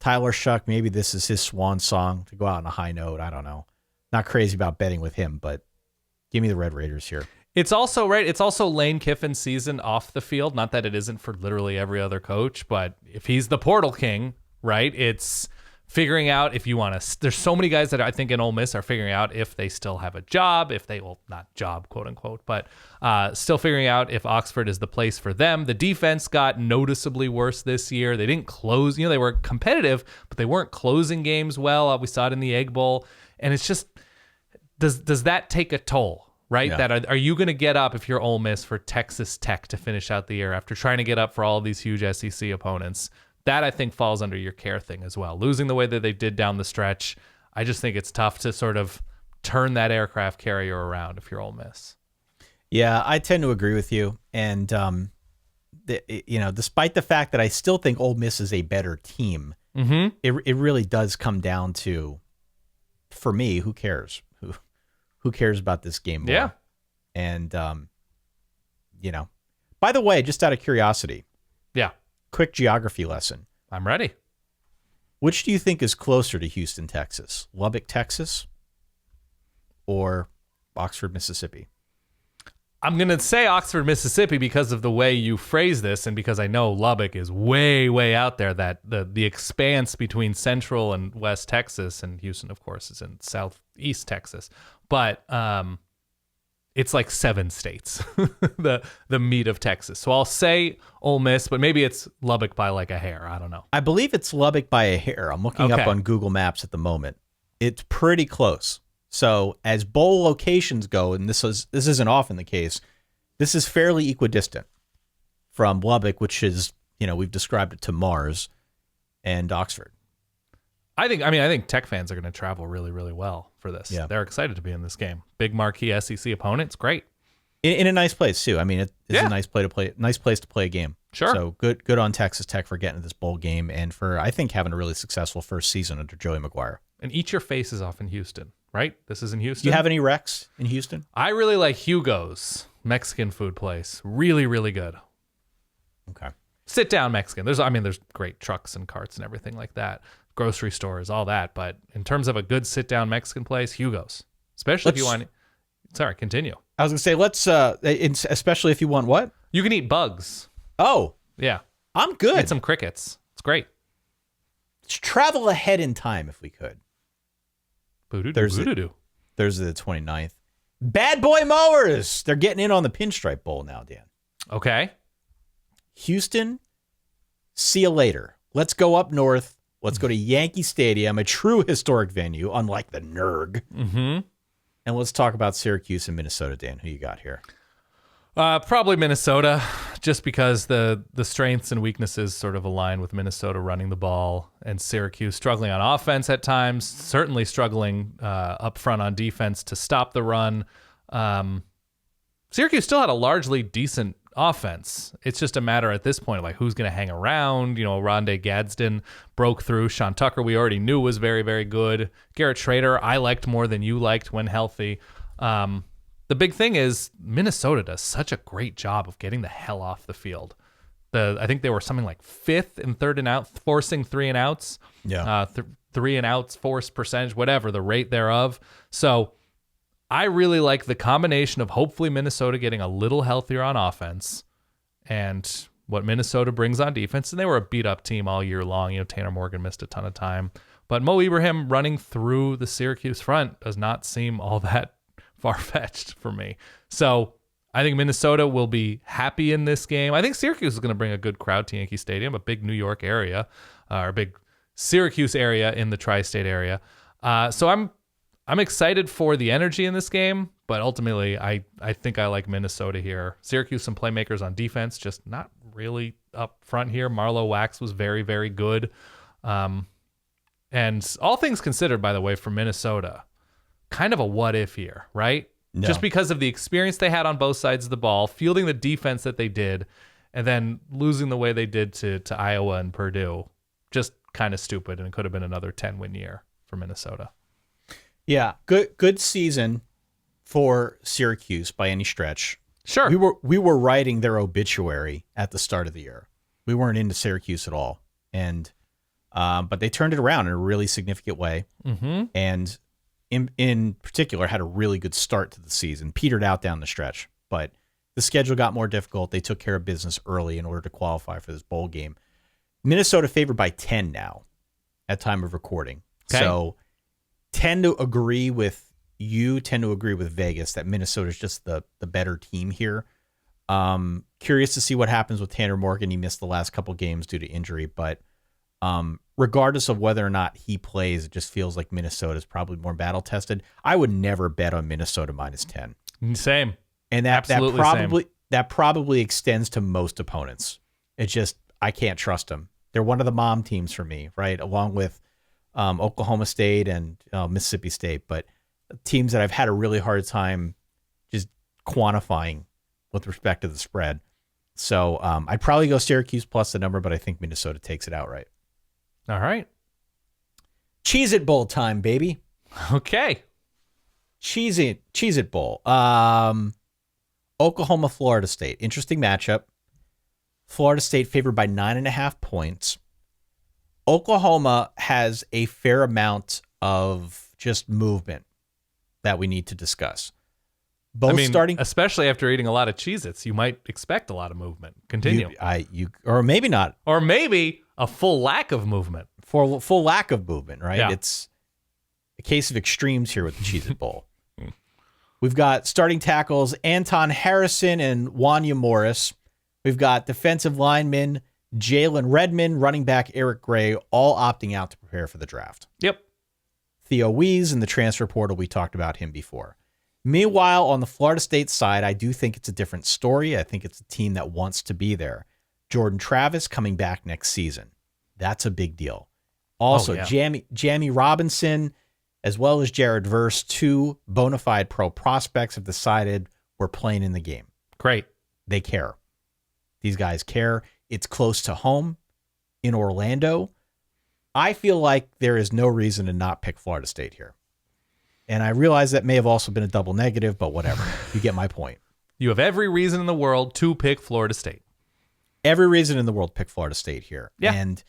Tyler Shuck, maybe this is his swan song to go out on a high note. I don't know. Not crazy about betting with him, but give me the Red Raiders here. It's also right. It's also Lane Kiffin's season off the field. Not that it isn't for literally every other coach, but if he's the portal king, right? It's figuring out if you want to. There's so many guys that I think in Ole Miss are figuring out if they still have a job, not job, quote unquote, but still figuring out if Oxford is the place for them. The defense got noticeably worse this year. They didn't close. They were competitive, but they weren't closing games well. We saw it in the Egg Bowl, and it's just does that take a toll? Right? Yeah. That are you going to get up if you're Ole Miss for Texas Tech to finish out the year after trying to get up for all of these huge SEC opponents? That I think falls under your care thing as well. Losing the way that they did down the stretch, I just think it's tough to sort of turn that aircraft carrier around if you're Ole Miss. Yeah, I tend to agree with you. And, despite the fact that I still think Ole Miss is a better team, it really does come down to, for me, who cares? Who cares about this game more? Yeah. And, by the way, just out of curiosity. Yeah. Quick geography lesson. I'm ready. Which do you think is closer to Houston, Texas? Lubbock, Texas, or Oxford, Mississippi? I'm going to say Oxford, Mississippi because of the way you phrase this and because I know Lubbock is way, way out there, that the expanse between Central and West Texas, and Houston, of course, is in Southeast Texas. But it's like 7 states, the meat of Texas. So I'll say Ole Miss, but maybe it's Lubbock by like a hair. I don't know. I believe it's Lubbock by a hair. I'm looking up on Google Maps at the moment. It's pretty close. So as bowl locations go, and this isn't often the case, this is fairly equidistant from Lubbock, which is, we've described it to Mars, and Oxford. I think Tech fans are going to travel really, really well for this. Yeah. They're excited to be in this game. Big marquee SEC opponent. It's great. In a nice place too. I mean, it's a nice place to play a game. Sure. So good on Texas Tech for getting to this bowl game and for, I think, having a really successful first season under Joey McGuire. And eat your faces off in Houston, right? This is in Houston. Do you have any recs in Houston? I really like Hugo's Mexican food place. Really, really good. Okay. Sit down Mexican. There's great trucks and carts and everything like that. Grocery stores, all that. But in terms of a good sit down Mexican place, Hugo's. Especially if you want. Sorry, continue. I was gonna say especially if you want what? You can eat bugs. Oh, yeah. I'm good. Get some crickets. It's great. Let's travel ahead in time if we could. Thursday the 29th. Bad Boy Mowers. They're getting in on the Pinstripe Bowl now, Dan. Okay. Houston, see you later. Let's go up north. Let's go to Yankee Stadium, a true historic venue, unlike the NERG. Mm-hmm. And let's talk about Syracuse and Minnesota, Dan. Who you got here? Probably Minnesota, just because the strengths and weaknesses sort of align with Minnesota running the ball and Syracuse struggling on offense at times, certainly struggling up front on defense to stop the run. Syracuse still had a largely decent offense. It's just a matter at this point of like who's going to hang around. Rondé Gadsden broke through. Sean Tucker, we already knew was very, very good. Garrett Schrader, I liked more than you liked when healthy. The big thing is Minnesota does such a great job of getting the hell off the field. I think they were something like 5th in 3rd and out, forcing 3 and outs. Yeah. 3 and outs, forced percentage, whatever, the rate thereof. So I really like the combination of hopefully Minnesota getting a little healthier on offense and what Minnesota brings on defense. And they were a beat-up team all year long. Tanner Morgan missed a ton of time. But Mo Ibrahim running through the Syracuse front does not seem all that far-fetched for me. So I think Minnesota will be happy in this game. I think Syracuse is going to bring a good crowd to Yankee Stadium, a big New York area, or big Syracuse area in the tri-state area. So I'm excited for the energy in this game, but ultimately I think I like Minnesota here. Syracuse, some playmakers on defense, just not really up front here. Marlo Wax was very, very good. And all things considered, by the way, for Minnesota, kind of a what if here, right? No. Just because of the experience they had on both sides of the ball, fielding the defense that they did, and then losing the way they did to Iowa and Purdue. Just kind of stupid, and it could have been another 10-win year for Minnesota. Yeah, good season for Syracuse by any stretch. Sure. We were writing their obituary at the start of the year. We weren't into Syracuse at all, and but they turned it around in a really significant way. Mm-hmm. And in particular, had a really good start to the season. Petered out down the stretch, but the schedule got more difficult. They took care of business early in order to qualify for this bowl game. Minnesota favored by 10 now at time of recording. Okay. So tend to agree with Vegas that Minnesota is just the better team here. Curious to see what happens with Tanner Morgan. He missed the last couple games due to injury, but regardless of whether or not he plays, it just feels like Minnesota is probably more battle tested. I would never bet on Minnesota minus 10. Same. And that Absolutely probably extends to most opponents. It's just I can't trust them. They're one of the mom teams for me, right? Along with Oklahoma State and Mississippi State, but teams that I've had a really hard time just quantifying with respect to the spread. So I'd probably go Syracuse plus the number, but I think Minnesota takes it outright. All right. Cheez-It Bowl time, baby. Okay. Cheez-It Bowl. Oklahoma, Florida State. Interesting matchup. Florida State favored by 9.5 points. Oklahoma has a fair amount of just movement that we need to discuss. Especially after eating a lot of Cheez-Its, you might expect a lot of movement. Continue. Or maybe not. Or maybe a full lack of movement. Full lack of movement, right? Yeah. It's a case of extremes here with the Cheez-It Bowl. We've got starting tackles Anton Harrison and Wanya Morris. We've got defensive linemen Jalen Redmond, running back Eric Gray, all opting out to prepare for the draft. Yep. Theo Wees in the transfer portal, we talked about him before. Meanwhile, on the Florida State side, I do think it's a different story. I think it's a team that wants to be there. Jordan Travis coming back next season. That's a big deal. Also, Jamie Robinson, as well as Jared Verse, two bona fide pro prospects have decided we're playing in the game. Great. They care. These guys care. It's close to home in Orlando. I feel like there is no reason to not pick Florida State here. And I realize that may have also been a double negative, but whatever. You get my point. You have every reason in the world to pick Florida State. Every reason in the world to pick Florida State here. Yeah. And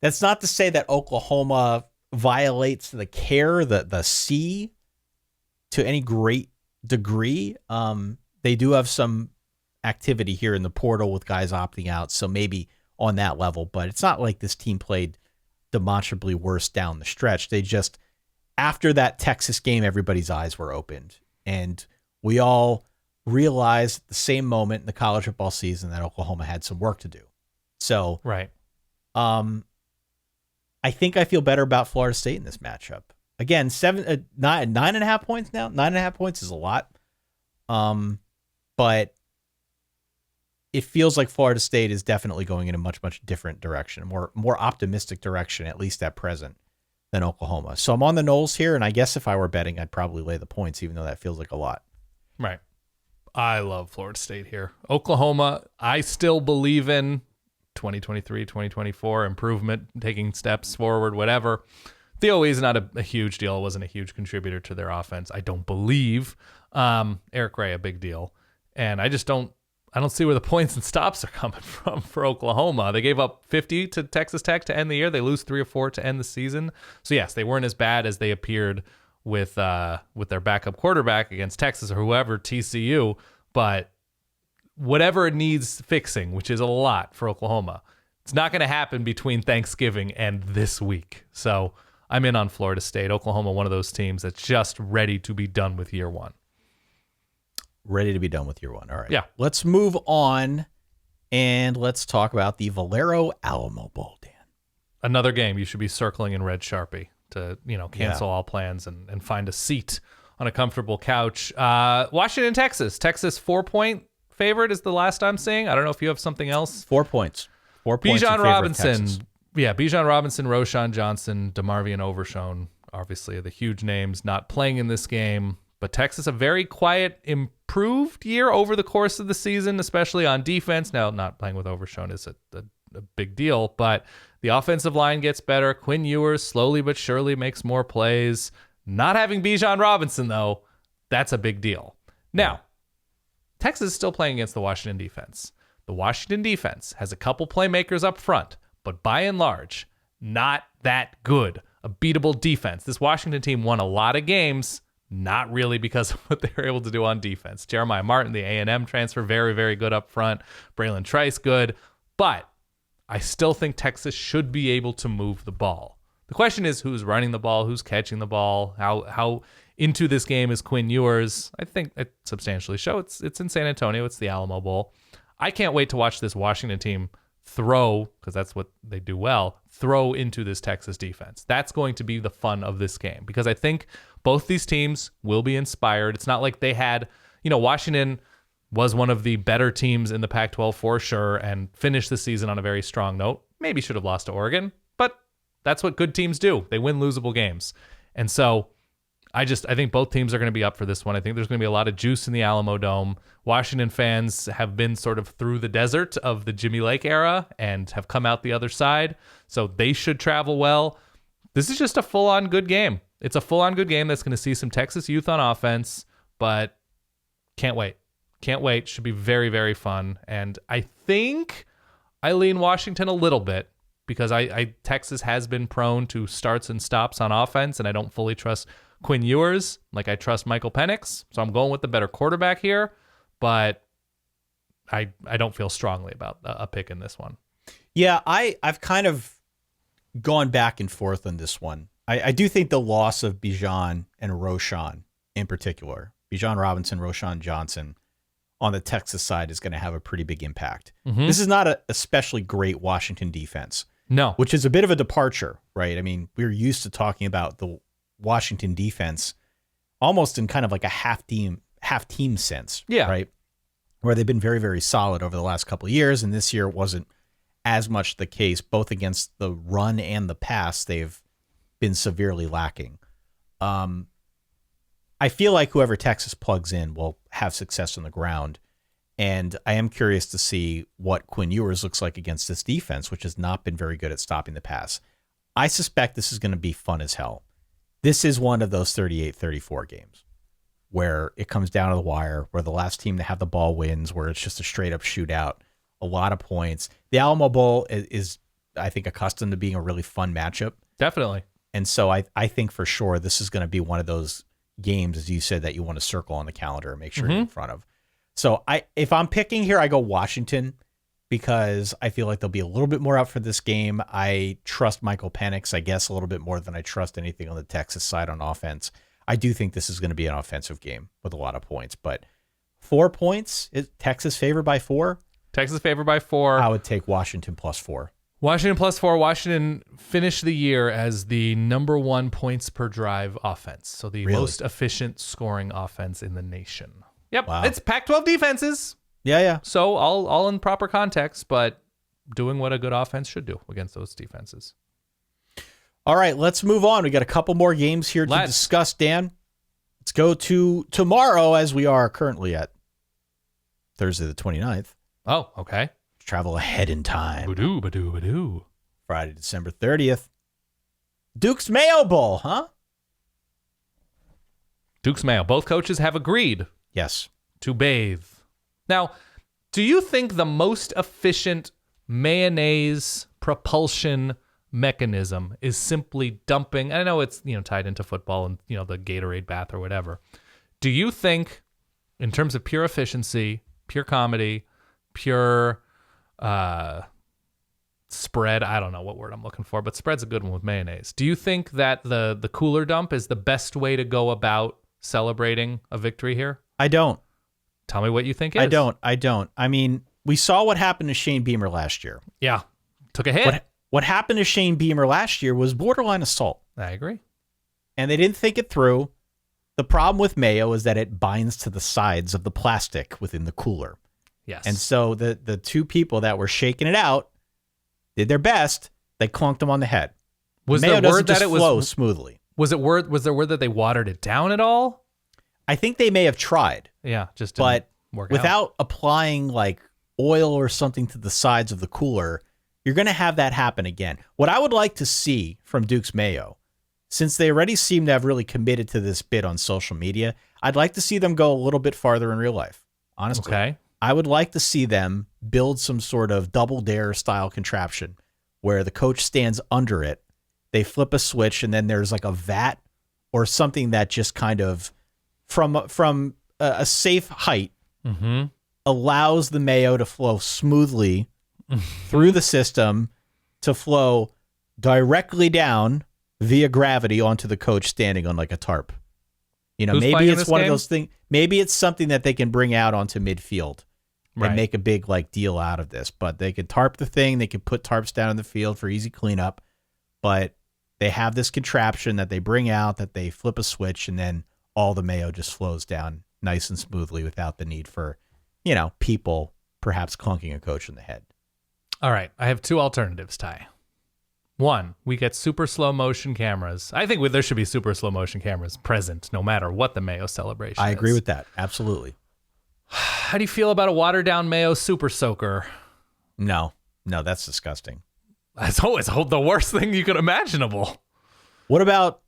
that's not to say that Oklahoma violates the C to any great degree. They do have some activity here in the portal with guys opting out, so maybe on that level, but it's not like this team played demonstrably worse down the stretch. They just, after that Texas game, everybody's eyes were opened, and we all realized at the same moment in the college football season that Oklahoma had some work to do. So, right. I think I feel better about Florida State in this matchup. Again, 9.5 points now. 9.5 points is a lot. But it feels like Florida State is definitely going in a much, much different direction, a more optimistic direction, at least at present, than Oklahoma. So I'm on the Noles here, and I guess if I were betting, I'd probably lay the points, even though that feels like a lot. Right. I love Florida State here. Oklahoma, I still believe in 2023, 2024, improvement, taking steps forward, whatever. Theo is not a huge deal. It wasn't a huge contributor to their offense, I don't believe. Eric Gray, a big deal. And I don't see where the points and stops are coming from for Oklahoma. They gave up 50 to Texas Tech to end the year. They lose 3 or 4 to end the season. So yes, they weren't as bad as they appeared with their backup quarterback against Texas or whoever, TCU. But whatever needs fixing, which is a lot for Oklahoma. It's not going to happen between Thanksgiving and this week. So I'm in on Florida State. Oklahoma, one of those teams that's just ready to be done with year one. Ready to be done with year one. All right. Yeah. Let's move on and let's talk about the Valero Alamo Bowl, Dan. Another game you should be circling in red Sharpie to, cancel all plans and find a seat on a comfortable couch. Washington, Texas. Texas 4-point favorite is the last I'm seeing. I don't know if you have something else. 4 points. 4 points. Bijan Robinson. Yeah, Bijan Robinson, Roshan Johnson, DeMarvion Overshone, obviously the huge names not playing in this game. But Texas, a very quiet, improved year over the course of the season, especially on defense. Now, not playing with Overshone is a big deal, but the offensive line gets better. Quinn Ewers slowly but surely makes more plays. Not having Bijan Robinson, though, that's a big deal. Now, Texas is still playing against the Washington defense. The Washington defense has a couple playmakers up front, but by and large, not that good. A beatable defense. This Washington team won a lot of games, not really because of what they were able to do on defense. Jeremiah Martin, the A&M transfer, very, very good up front. Braylon Trice, good. But I still think Texas should be able to move the ball. The question is who's running the ball, who's catching the ball, how into this game is Quinn Ewers. I think it substantially shows. It's in San Antonio. It's the Alamo Bowl. I can't wait to watch this Washington team throw, because that's what they do well, throw into this Texas defense. That's going to be the fun of this game, because I think both these teams will be inspired. It's not like they had, Washington was one of the better teams in the Pac-12 for sure and finished the season on a very strong note. Maybe should have lost to Oregon, but that's what good teams do. They win losable games. And so I think both teams are going to be up for this one. I think there's going to be a lot of juice in the Alamo Dome. Washington fans have been sort of through the desert of the Jimmy Lake era and have come out the other side, so they should travel well. This is just a full-on good game. It's a full-on good game that's going to see some Texas youth on offense, but can't wait. Can't wait. Should be very, very fun. And I think I lean Washington a little bit because Texas has been prone to starts and stops on offense, and I don't fully trust Quinn Ewers like I trust Michael Penix. So I'm going with the better quarterback here, but I don't feel strongly about a pick in this one. Yeah, I've kind of gone back and forth on this one. I do think the loss of Bijan and Roshan in particular, Bijan Robinson, Roshan Johnson on the Texas side is going to have a pretty big impact. Mm-hmm. This is not a especially great Washington defense. No. Which is a bit of a departure, right? I mean, we're used to talking about the Washington defense almost in kind of like a half team sense, yeah, right? Where they've been very, very solid over the last couple of years, and this year wasn't as much the case. Both against the run and the pass, they've been severely lacking. I feel like whoever Texas plugs in will have success on the ground, and I am curious to see what Quinn Ewers looks like against this defense, which has not been very good at stopping the pass. I suspect this is going to be fun as hell. This is one of those 38-34 games where it comes down to the wire, where the last team to have the ball wins, where it's just a straight-up shootout, a lot of points. The Alamo Bowl is, I think, accustomed to being a really fun matchup. Definitely. And so I think for sure this is going to be one of those games, as you said, that you want to circle on the calendar and make sure you're in front of. So if I'm picking here, I go Washington because I feel like they'll be a little bit more up for this game. I trust Michael Penix, I guess, a little bit more than I trust anything on the Texas side on offense. I do think this is going to be an offensive game with a lot of points, but 4 points, is Texas favored by 4? Texas favored by 4. I would take Washington plus 4. Washington plus 4. Washington finished the year as the number 1 points per drive offense. So the most efficient scoring offense in the nation. Yep. Wow. It's Pac-12 defenses. Yeah. So all in proper context, but doing what a good offense should do against those defenses. All right, let's move on. We got a couple more games here to discuss, Dan. Let's go to tomorrow, as we are currently at Thursday the 29th. Oh, okay. Travel ahead in time. Badoo. Friday, December 30th. Duke's Mayo Bowl, huh? Duke's Mayo. Both coaches have agreed. Yes. To bathe. Now, do you think the most efficient mayonnaise propulsion mechanism is simply dumping? I know it's, tied into football and, the Gatorade bath or whatever. Do you think, in terms of pure efficiency, pure comedy, pure spread. I don't know what word I'm looking for, but spread's a good one with mayonnaise. Do you think that the cooler dump is the best way to go about celebrating a victory here? I don't. Tell me what you think is. I don't. I mean, we saw what happened to Shane Beamer last year. Yeah. Took a hit. What happened to Shane Beamer last year was borderline assault. I agree. And they didn't think it through. The problem with mayo is that it binds to the sides of the plastic within the cooler. Yes. And so the two people that were shaking it out did their best. They clunked them on the head. Was mayo there word doesn't just that it flow was smoothly? Was there word that they watered it down at all? I think they may have tried. Yeah, just didn't but work without applying like oil or something to the sides of the cooler, you're going to have that happen again. What I would like to see from Duke's Mayo, since they already seem to have really committed to this bit on social media, I'd like to see them go a little bit farther in real life. Honestly, Okay. I would like to see them build some sort of double dare style contraption where the coach stands under it, they flip a switch, and then there's like a vat or something that just kind of from a safe height allows the mayo to flow smoothly through the system to flow directly down via gravity onto the coach standing on like a tarp. You know, Who's maybe playing it's this one game? of those things. Maybe it's something that they can bring out onto midfield Right. and make a big like deal out of this. But they could tarp the thing. They could put tarps down in the field for easy cleanup. But they have this contraption that they bring out, that they flip a switch, and then all the mayo just flows down nice and smoothly without the need for, you know, people perhaps clunking a coach in the head. All right. I have two alternatives, Ty. One, we get super slow motion cameras. I think there should be super slow motion cameras present no matter what the Mayo celebration I is. agree with that. Absolutely. How do you feel about a watered down Mayo super soaker? No, that's disgusting. That's always the worst thing you could imaginable. What about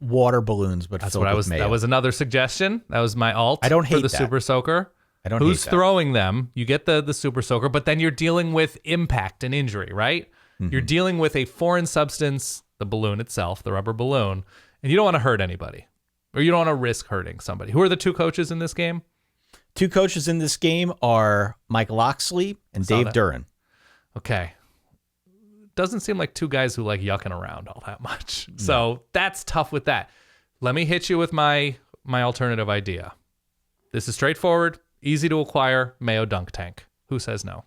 water balloons, but That's filled what I with was. mayo? That was another suggestion. That was my alt. I don't for hate the that. super soaker. I don't Who's hate that. throwing them? You get the super soaker, but then you're dealing with impact and injury, right? You're dealing with a foreign substance, the balloon itself, the rubber balloon, and you don't want to hurt anybody, or you don't want to risk hurting somebody. Who are the two coaches in this game? Two coaches in this game are Mike Loxley and Saw Dave that. Duran. Okay. Doesn't seem like two guys who like yucking around all that much. So that's tough with that. Let me hit you with my alternative idea. This is straightforward, easy to acquire, Mayo dunk tank. Who says no?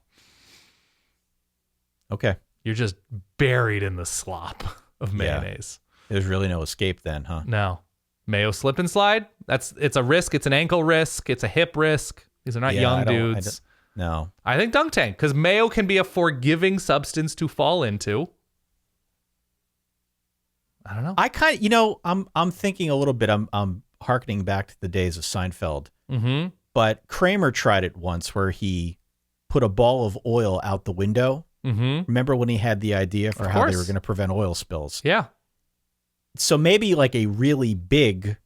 Okay. You're just buried in the slop of mayonnaise. There's really no escape then, huh? No. Mayo slip and slide? It's a risk. It's an ankle risk. It's a hip risk. These are not young dudes. No. I think dunk tank, because mayo can be a forgiving substance to fall into. I don't know. I'm thinking a little bit. I'm hearkening back to the days of Seinfeld. Mm-hmm. But Kramer tried it once where he put a ball of oil out the window. Mm-hmm. Remember when he had the idea for Of how they course. were going to prevent oil spills? Yeah. So maybe like a really big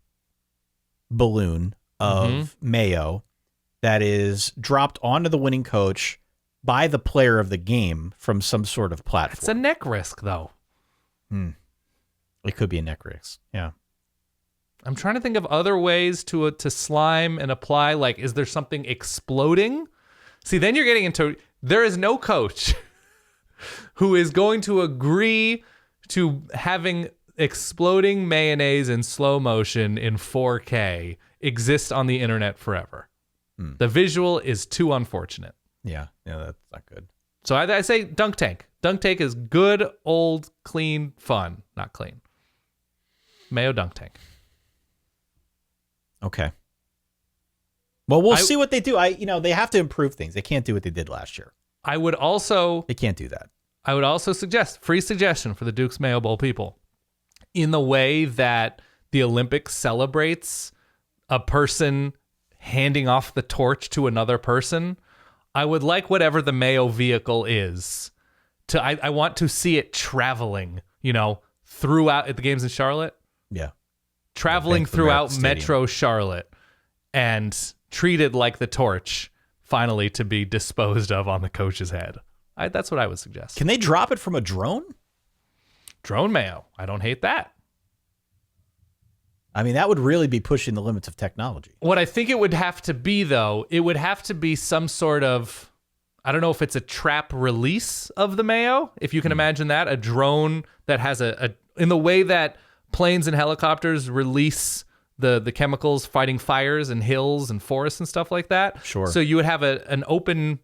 balloon of mayo that is dropped onto the winning coach by the player of the game from some sort of platform. It's a neck risk, though. It could be a neck risk. Yeah. I'm trying to think of other ways to slime and apply. Like, is there something exploding? See, then you're getting into, there is no coach who is going to agree to having exploding mayonnaise in slow motion in 4K exist on the internet forever. The visual is too unfortunate. Yeah. That's not good. So I say dunk tank. Dunk tank is good, old, clean, fun. Not clean. Mayo dunk tank. Okay. Well, we'll see what they do. They have to improve things. They can't do what they did last year. I would also suggest, free suggestion for the Duke's Mayo Bowl people, in the way that the Olympics celebrates a person handing off the torch to another person, I would like whatever the Mayo vehicle is I want to see it traveling, throughout at the games in Charlotte. Yeah. Traveling Bank of America throughout Stadium. Metro Charlotte and treated like the torch, finally to be disposed of on the coach's head. That's what I would suggest. Can they drop it from a drone? Drone mayo. I don't hate that. I mean, that would really be pushing the limits of technology. What I think it would have to be, though, it would have to be some sort of, I don't know if it's a trap release of the mayo, if you can imagine that, a drone that has in the way that planes and helicopters release the chemicals fighting fires and hills and forests and stuff like that. Sure. So you would have an open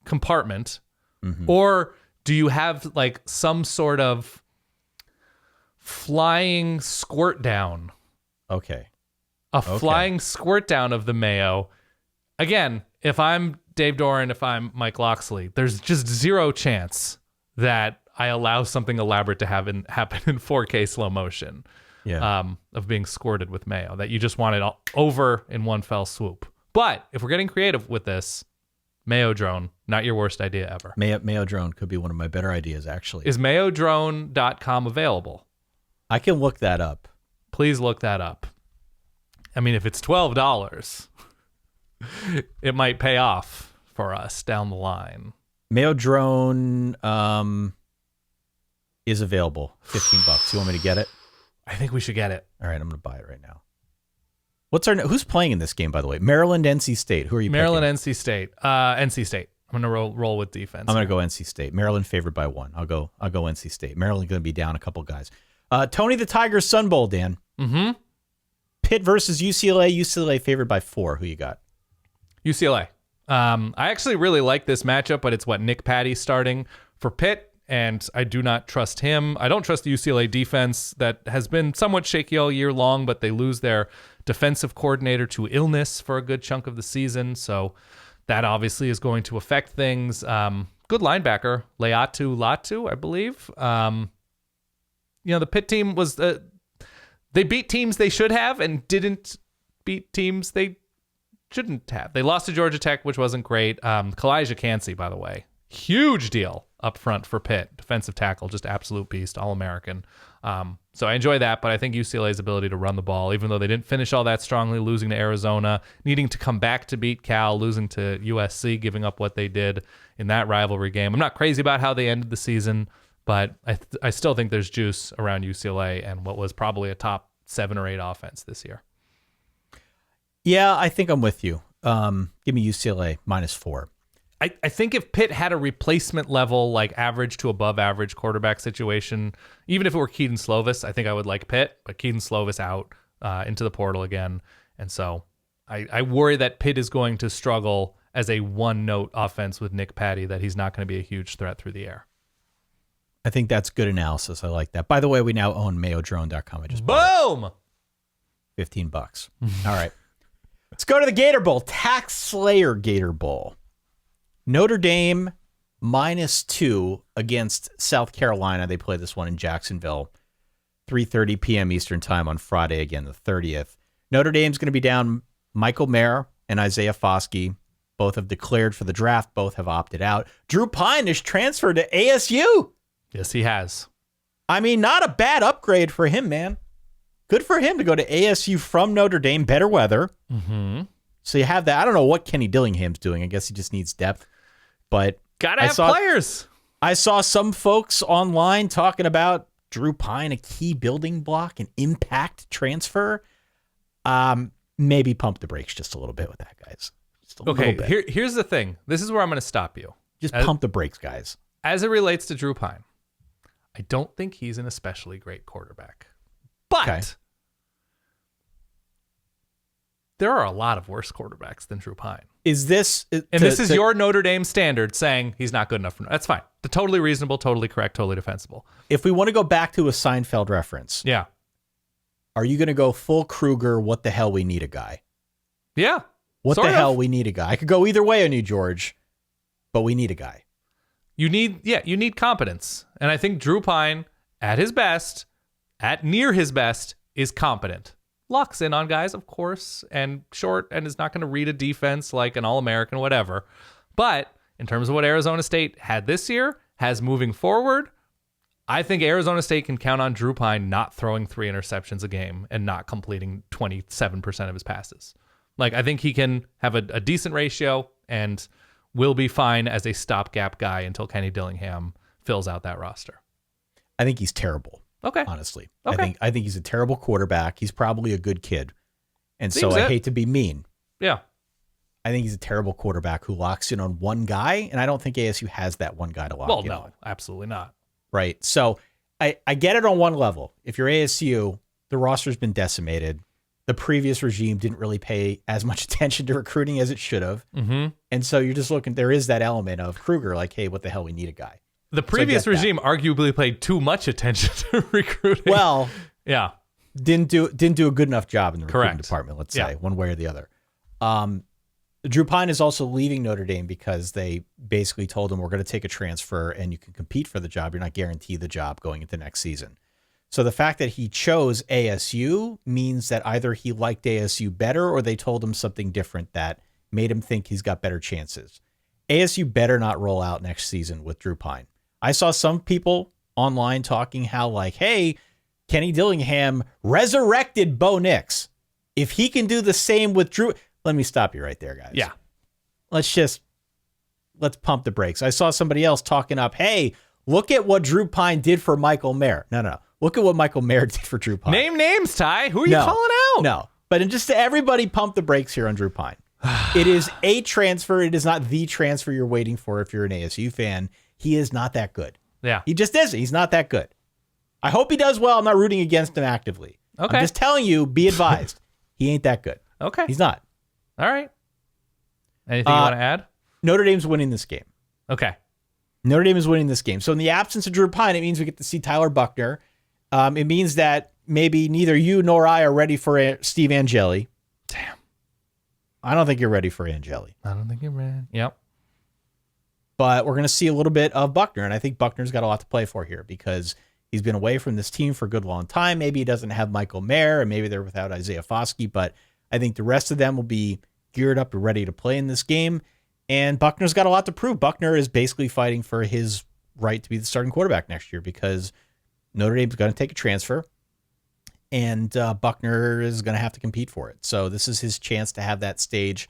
compartment, or do you have like some sort of flying squirt down? Okay. Flying squirt down of the mayo. Again, if I'm Dave Doran, if I'm Mike Loxley, there's just zero chance that I allow something elaborate to happen in 4K slow motion. Of being squirted with mayo, that you just want it all over in one fell swoop. But if we're getting creative with this, mayo drone, not your worst idea ever. Mayo drone could be one of my better ideas, actually. Is mayodrone.com available? I can look that up. Please look that up. I mean, if it's $12, it might pay off for us down the line. Mayo drone is available. $15. You want me to get it? I think we should get it. All right, I'm going to buy it right now. Who's playing in this game, by the way? Maryland, NC State. Who are you Maryland, picking? NC State. NC State. I'm going to roll with defense. I'm going to go NC State. Maryland favored by 1. I'll go NC State. Maryland going to be down a couple guys. Tony the Tiger's Sun Bowl, Dan. Mm-hmm. Pitt versus UCLA. UCLA favored by 4. Who you got? UCLA. I actually really like this matchup, but it's Nick Patty starting for Pitt, and I do not trust him. I don't trust the UCLA defense that has been somewhat shaky all year long, but they lose their defensive coordinator to illness for a good chunk of the season, so that obviously is going to affect things. Good linebacker, Leatu Latu, I believe. The Pitt team was they beat teams they should have and didn't beat teams they shouldn't have. They lost to Georgia Tech, which wasn't great. Kalijah Cansey, by the way, huge deal up front for Pitt. Defensive tackle, just absolute beast, All-American. So I enjoy that, but I think UCLA's ability to run the ball, even though they didn't finish all that strongly, losing to Arizona, needing to come back to beat Cal, losing to USC, giving up what they did in that rivalry game. I'm not crazy about how they ended the season, but I still think there's juice around UCLA and what was probably a top 7 or 8 offense this year. Yeah, I think I'm with you. Give me UCLA -4. I think if Pitt had a replacement level, like average to above average quarterback situation, even if it were Keaton Slovis, I think I would like Pitt, but Keaton Slovis out into the portal again. And so I worry that Pitt is going to struggle as a one-note offense with Nick Patty, that he's not going to be a huge threat through the air. I think that's good analysis. I like that. By the way, we now own mayodrone.com. I just Boom! $15. All right. Let's go to the Gator Bowl. Tax Slayer Gator Bowl. Notre Dame -2 against South Carolina. They play this one in Jacksonville. 3:30 p.m. Eastern time on Friday, again, the 30th. Notre Dame's going to be down Michael Mayer and Isaiah Foskey. Both have declared for the draft. Both have opted out. Drew Pine is transferred to ASU. Yes, he has. I mean, not a bad upgrade for him, man. Good for him to go to ASU from Notre Dame. Better weather. Mm-hmm. So you have that. I don't know what Kenny Dillingham's doing. I guess he just needs depth. But gotta have players. I saw some folks online talking about Drew Pine, a key building block, an impact transfer. Maybe pump the brakes just a little bit with that, guys. Just a little bit. Here's the thing. This is where I'm going to stop you. Just pump the brakes, guys. As it relates to Drew Pine, I don't think he's an especially great quarterback. But there are a lot of worse quarterbacks than Drew Pine. This is your Notre Dame standard saying he's not good enough. That's fine. Totally reasonable, totally correct, totally defensible. If we want to go back to a Seinfeld reference, yeah, are you going to go full Kruger? What the hell? We need a guy. Yeah. What the hell? We need a guy. I could go either way on you, George, but we need a guy. You need competence, and I think Drew Pine, at his best, at near his best, is competent. Locks in on guys, of course, and short, and is not going to read a defense like an All-American, whatever. But in terms of what Arizona State had this year, has moving forward, I think Arizona State can count on Drew Pine not throwing 3 interceptions a game and not completing 27% of his passes. Like, I think he can have a decent ratio and will be fine as a stopgap guy until Kenny Dillingham fills out that roster. I think he's terrible. Okay. Honestly. Okay. I think he's a terrible quarterback. He's probably a good kid. And Seems so I it. hate to be mean. Yeah. I think he's a terrible quarterback who locks in on one guy, and I don't think ASU has that one guy to lock in on. Absolutely not. Right. So I get it on one level. If you're ASU, the roster's been decimated. The previous regime didn't really pay as much attention to recruiting as it should have. Mm-hmm. And so you're just looking, there is that element of Kruger, like, hey, what the hell, we need a guy. The previous regime arguably paid too much attention to recruiting. Well, yeah. Didn't do a good enough job in the recruiting Correct. department, let's say, one way or the other. Drew Pine is also leaving Notre Dame because they basically told him, we're going to take a transfer and you can compete for the job. You're not guaranteed the job going into next season. So the fact that he chose ASU means that either he liked ASU better or they told him something different that made him think he's got better chances. ASU better not roll out next season with Drew Pine. I saw some people online talking how like, hey, Kenny Dillingham resurrected Bo Nix. If he can do the same with Drew, let me stop you right there, guys. Yeah. Let's pump the brakes. I saw somebody else talking up, hey, look at what Drew Pine did for Michael Mayer. No. Look at what Michael Mayer did for Drew Pine. Name names, Ty. Who are you calling out? No. But just to everybody pump the brakes here on Drew Pine. It is a transfer. It is not the transfer you're waiting for if you're an ASU fan. He is not that good. Yeah. He just isn't. He's not that good. I hope he does well. I'm not rooting against him actively. Okay. I'm just telling you, be advised. He ain't that good. Okay. He's not. All right. Anything you want to add? Notre Dame's winning this game. Okay. Notre Dame is winning this game. So in the absence of Drew Pine, it means we get to see Tyler Buckner. It means that maybe neither you nor I are ready for Steve Angeli. Damn. I don't think you're ready for Angeli. I don't think you're ready. Yep. But we're going to see a little bit of Buckner, and I think Buckner's got a lot to play for here because he's been away from this team for a good long time. Maybe he doesn't have Michael Mayer, and maybe they're without Isaiah Foskey, but I think the rest of them will be geared up and ready to play in this game, and Buckner's got a lot to prove. Buckner is basically fighting for his right to be the starting quarterback next year because Notre Dame's going to take a transfer, and Buckner is going to have to compete for it. So this is his chance to have that stage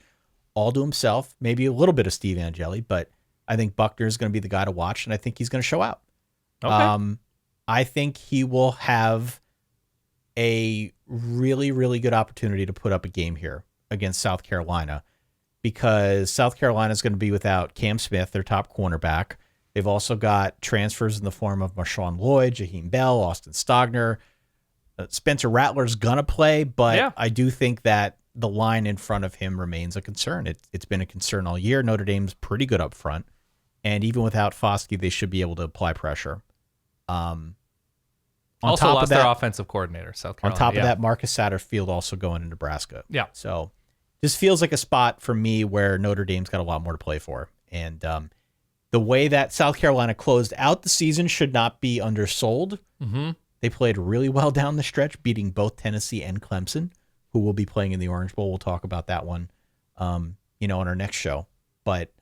all to himself, maybe a little bit of Steve Angeli, but I think Buckner is going to be the guy to watch, and I think he's going to show out. Okay. I think he will have a really, really good opportunity to put up a game here against South Carolina because South Carolina is going to be without Cam Smith, their top cornerback. They've also got transfers in the form of Marshawn Lloyd, Jaheim Bell, Austin Stogner. Spencer Rattler's going to play, but I do think that the line in front of him remains a concern. It's been a concern all year. Notre Dame's pretty good up front. And even without Foskey, they should be able to apply pressure. Also lost their offensive coordinator, South Carolina. On top of that, Marcus Satterfield also going to Nebraska. Yeah. So this feels like a spot for me where Notre Dame's got a lot more to play for. And the way that South Carolina closed out the season should not be undersold. Mm-hmm. They played really well down the stretch, beating both Tennessee and Clemson, who will be playing in the Orange Bowl. We'll talk about that one, on our next show. But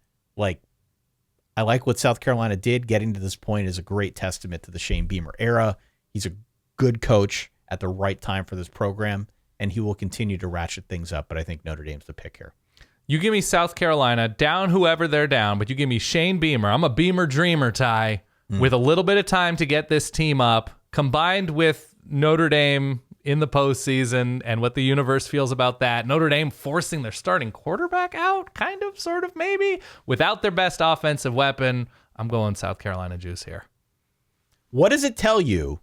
I like what South Carolina did. Getting to this point is a great testament to the Shane Beamer era. He's a good coach at the right time for this program, and he will continue to ratchet things up. But I think Notre Dame's the pick here. You give me South Carolina, down whoever they're down, but you give me Shane Beamer. I'm a Beamer dreamer, Ty, with a little bit of time to get this team up, combined with Notre Dame in the postseason and what the universe feels about that. Notre Dame forcing their starting quarterback out, kind of, sort of, maybe, without their best offensive weapon. I'm going South Carolina juice here. What does it tell you?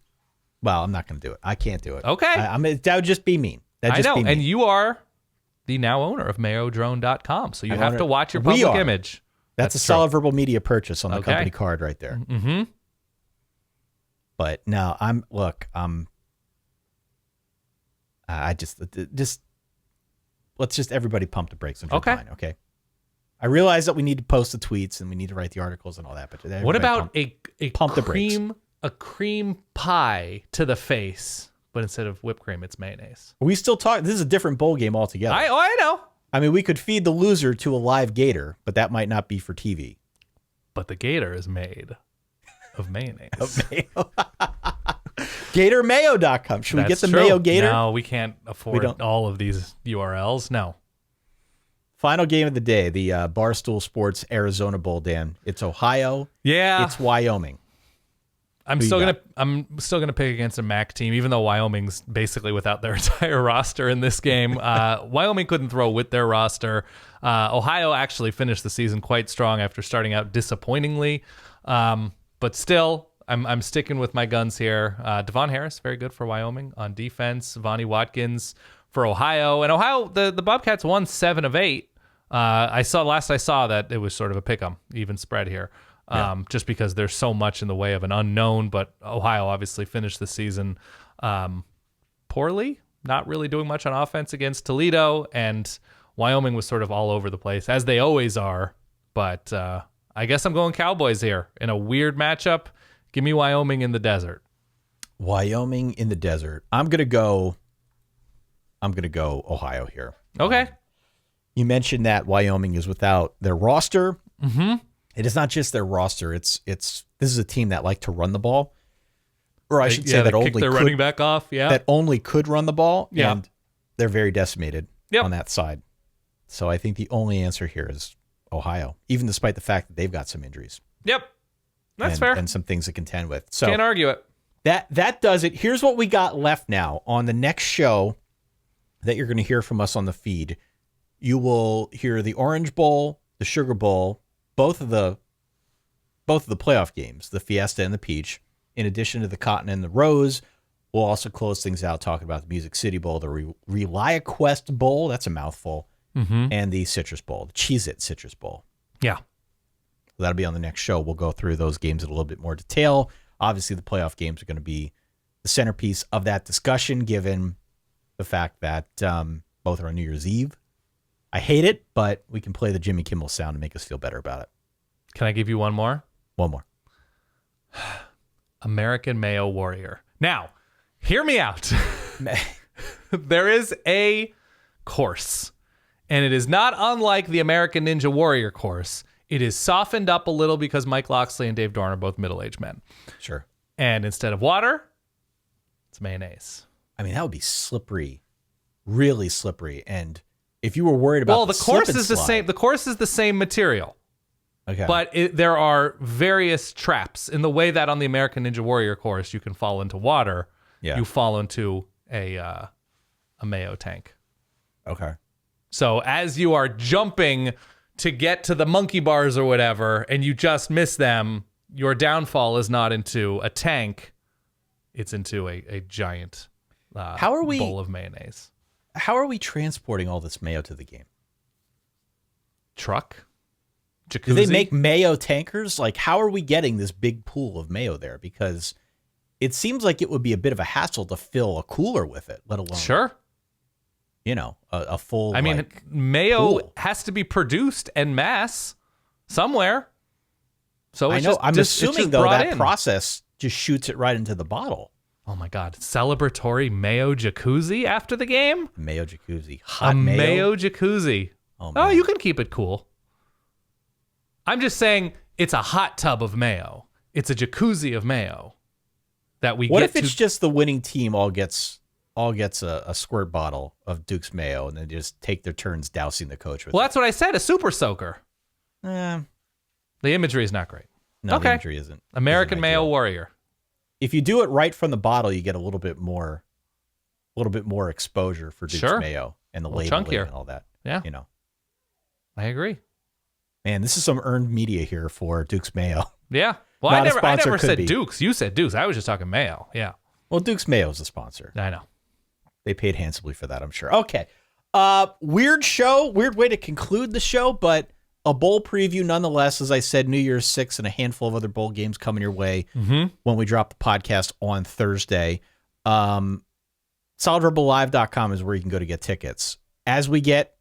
Well, I'm not going to do it. I can't do it. Okay. That would just be mean. I know, and you are the now owner of mayodrone.com, so you have to watch your public image. That's a solid verbal media purchase on the company card right there. Mm-hmm. But no, I just let's just everybody pump the brakes on Drew Pine, okay? I realize that we need to post the tweets and we need to write the articles and all that, but what about pump the brakes. A cream pie to the face, but instead of whipped cream, it's mayonnaise? We still talk. This is a different bowl game altogether. I know. I mean, we could feed the loser to a live gator, but that might not be for TV. But the gator is made of mayonnaise. GatorMayo.com. Should we get the Mayo Gator? No, we can't afford all of these URLs. No. Final game of the day, the Barstool Sports Arizona Bowl, Dan. It's Ohio. Yeah. It's Wyoming. I'm still gonna pick against a MAC team, even though Wyoming's basically without their entire roster in this game. Wyoming couldn't throw with their roster. Ohio actually finished the season quite strong after starting out disappointingly, but still, I'm sticking with my guns here. Devon Harris, very good for Wyoming on defense. Vonnie Watkins for Ohio, and Ohio, the Bobcats won 7 of 8. I saw that it was sort of a pick 'em, even spread here. Just because there's so much in the way of an unknown, but Ohio obviously finished the season poorly, not really doing much on offense against Toledo, and Wyoming was sort of all over the place, as they always are. But I guess I'm going Cowboys here in a weird matchup. Give me Wyoming in the desert. Wyoming in the desert. I'm gonna go Ohio here. Okay. You mentioned that Wyoming is without their roster. Mm-hmm. It is not just their roster. This is a team that like to run the ball, or I should say that only their running back off. Yeah, that only could run the ball. Yeah, and they're very decimated on that side. So I think the only answer here is Ohio, even despite the fact that they've got some injuries. Yep, that's fair, and some things to contend with. So can't argue it. That does it. Here's what we got left now on the next show that you're going to hear from us on the feed. You will hear the Orange Bowl, the Sugar Bowl, both of the playoff games, the Fiesta and the Peach, in addition to the Cotton and the Rose. We'll also close things out talking about the Music City Bowl, the ReliaQuest Bowl, that's a mouthful, and the Citrus Bowl, the Cheez-It Citrus Bowl. Yeah. That'll be on the next show. We'll go through those games in a little bit more detail. Obviously, the playoff games are going to be the centerpiece of that discussion, given the fact that both are on New Year's Eve. I hate it, but we can play the Jimmy Kimmel sound to make us feel better about it. Can I give you one more? One more. American Mayo Warrior. Now, hear me out. There is a course, and it is not unlike the American Ninja Warrior course. It is softened up a little because Mike Loxley and Dave Dorn are both middle-aged men. Sure. And instead of water, it's mayonnaise. I mean, that would be slippery, really slippery. And if you were worried about the course is the same. The course is the same material. Okay. But there are various traps in the way that on the American Ninja Warrior course you can fall into water. Yeah. You fall into a mayo tank. Okay. So as you are jumping to get to the monkey bars or whatever, and you just miss them, your downfall is not into a tank. It's into a giant bowl of mayonnaise. How are we transporting all this mayo to the game? Truck? Jacuzzi? Do they make mayo tankers? Like, how are we getting this big pool of mayo there? Because it seems like it would be a bit of a hassle to fill a cooler with it, let alone, sure, a full. I mean, like, mayo pool. has to be produced en masse somewhere. So it's I'm assuming though that in. process just shoots it right into the bottle. Oh my God! Celebratory mayo jacuzzi after the game. Mayo jacuzzi, hot mayo jacuzzi. Oh, you can keep it cool. I'm just saying it's a hot tub of mayo. It's a jacuzzi of mayo that we. What if it's just the winning team all gets a squirt bottle of Duke's mayo and then just take their turns dousing the coach with it? Well, that's what I said. A super soaker. The imagery is not great. No, okay. the imagery isn't. American Mayo Warrior. If you do it right from the bottle, you get a little bit more exposure for Duke's mayo and the labeling and all that. Yeah, I agree. Man, this is some earned media here for Duke's Mayo. Yeah. Well, I never said Duke's. You said Duke's. I was just talking mayo. Yeah. Well, Duke's Mayo is a sponsor. I know. They paid handsomely for that, I'm sure. Okay. Weird show. Weird way to conclude the show, but a bowl preview nonetheless. As I said, New Year's 6 and a handful of other bowl games coming your way when we drop the podcast on Thursday. SolidRebelLive.com is where you can go to get tickets. As we get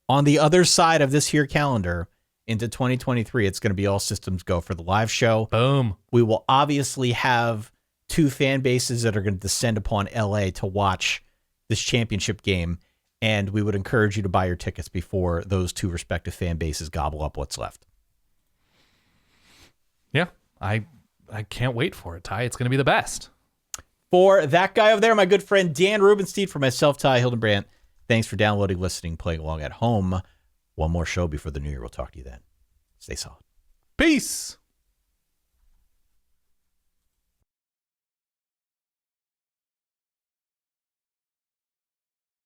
on the other side of this here calendar into 2023, it's going to be all systems go for the live show. Boom. We will obviously have two fan bases that are going to descend upon LA to watch this championship game. And we would encourage you to buy your tickets before those two respective fan bases gobble up what's left. Yeah, I can't wait for it, Ty. It's going to be the best. For that guy over there, my good friend Dan Rubenstein, for myself, Ty Hildenbrandt, thanks for downloading, listening, playing along at home. One more show before the new year. We'll talk to you then. Stay solid. Peace.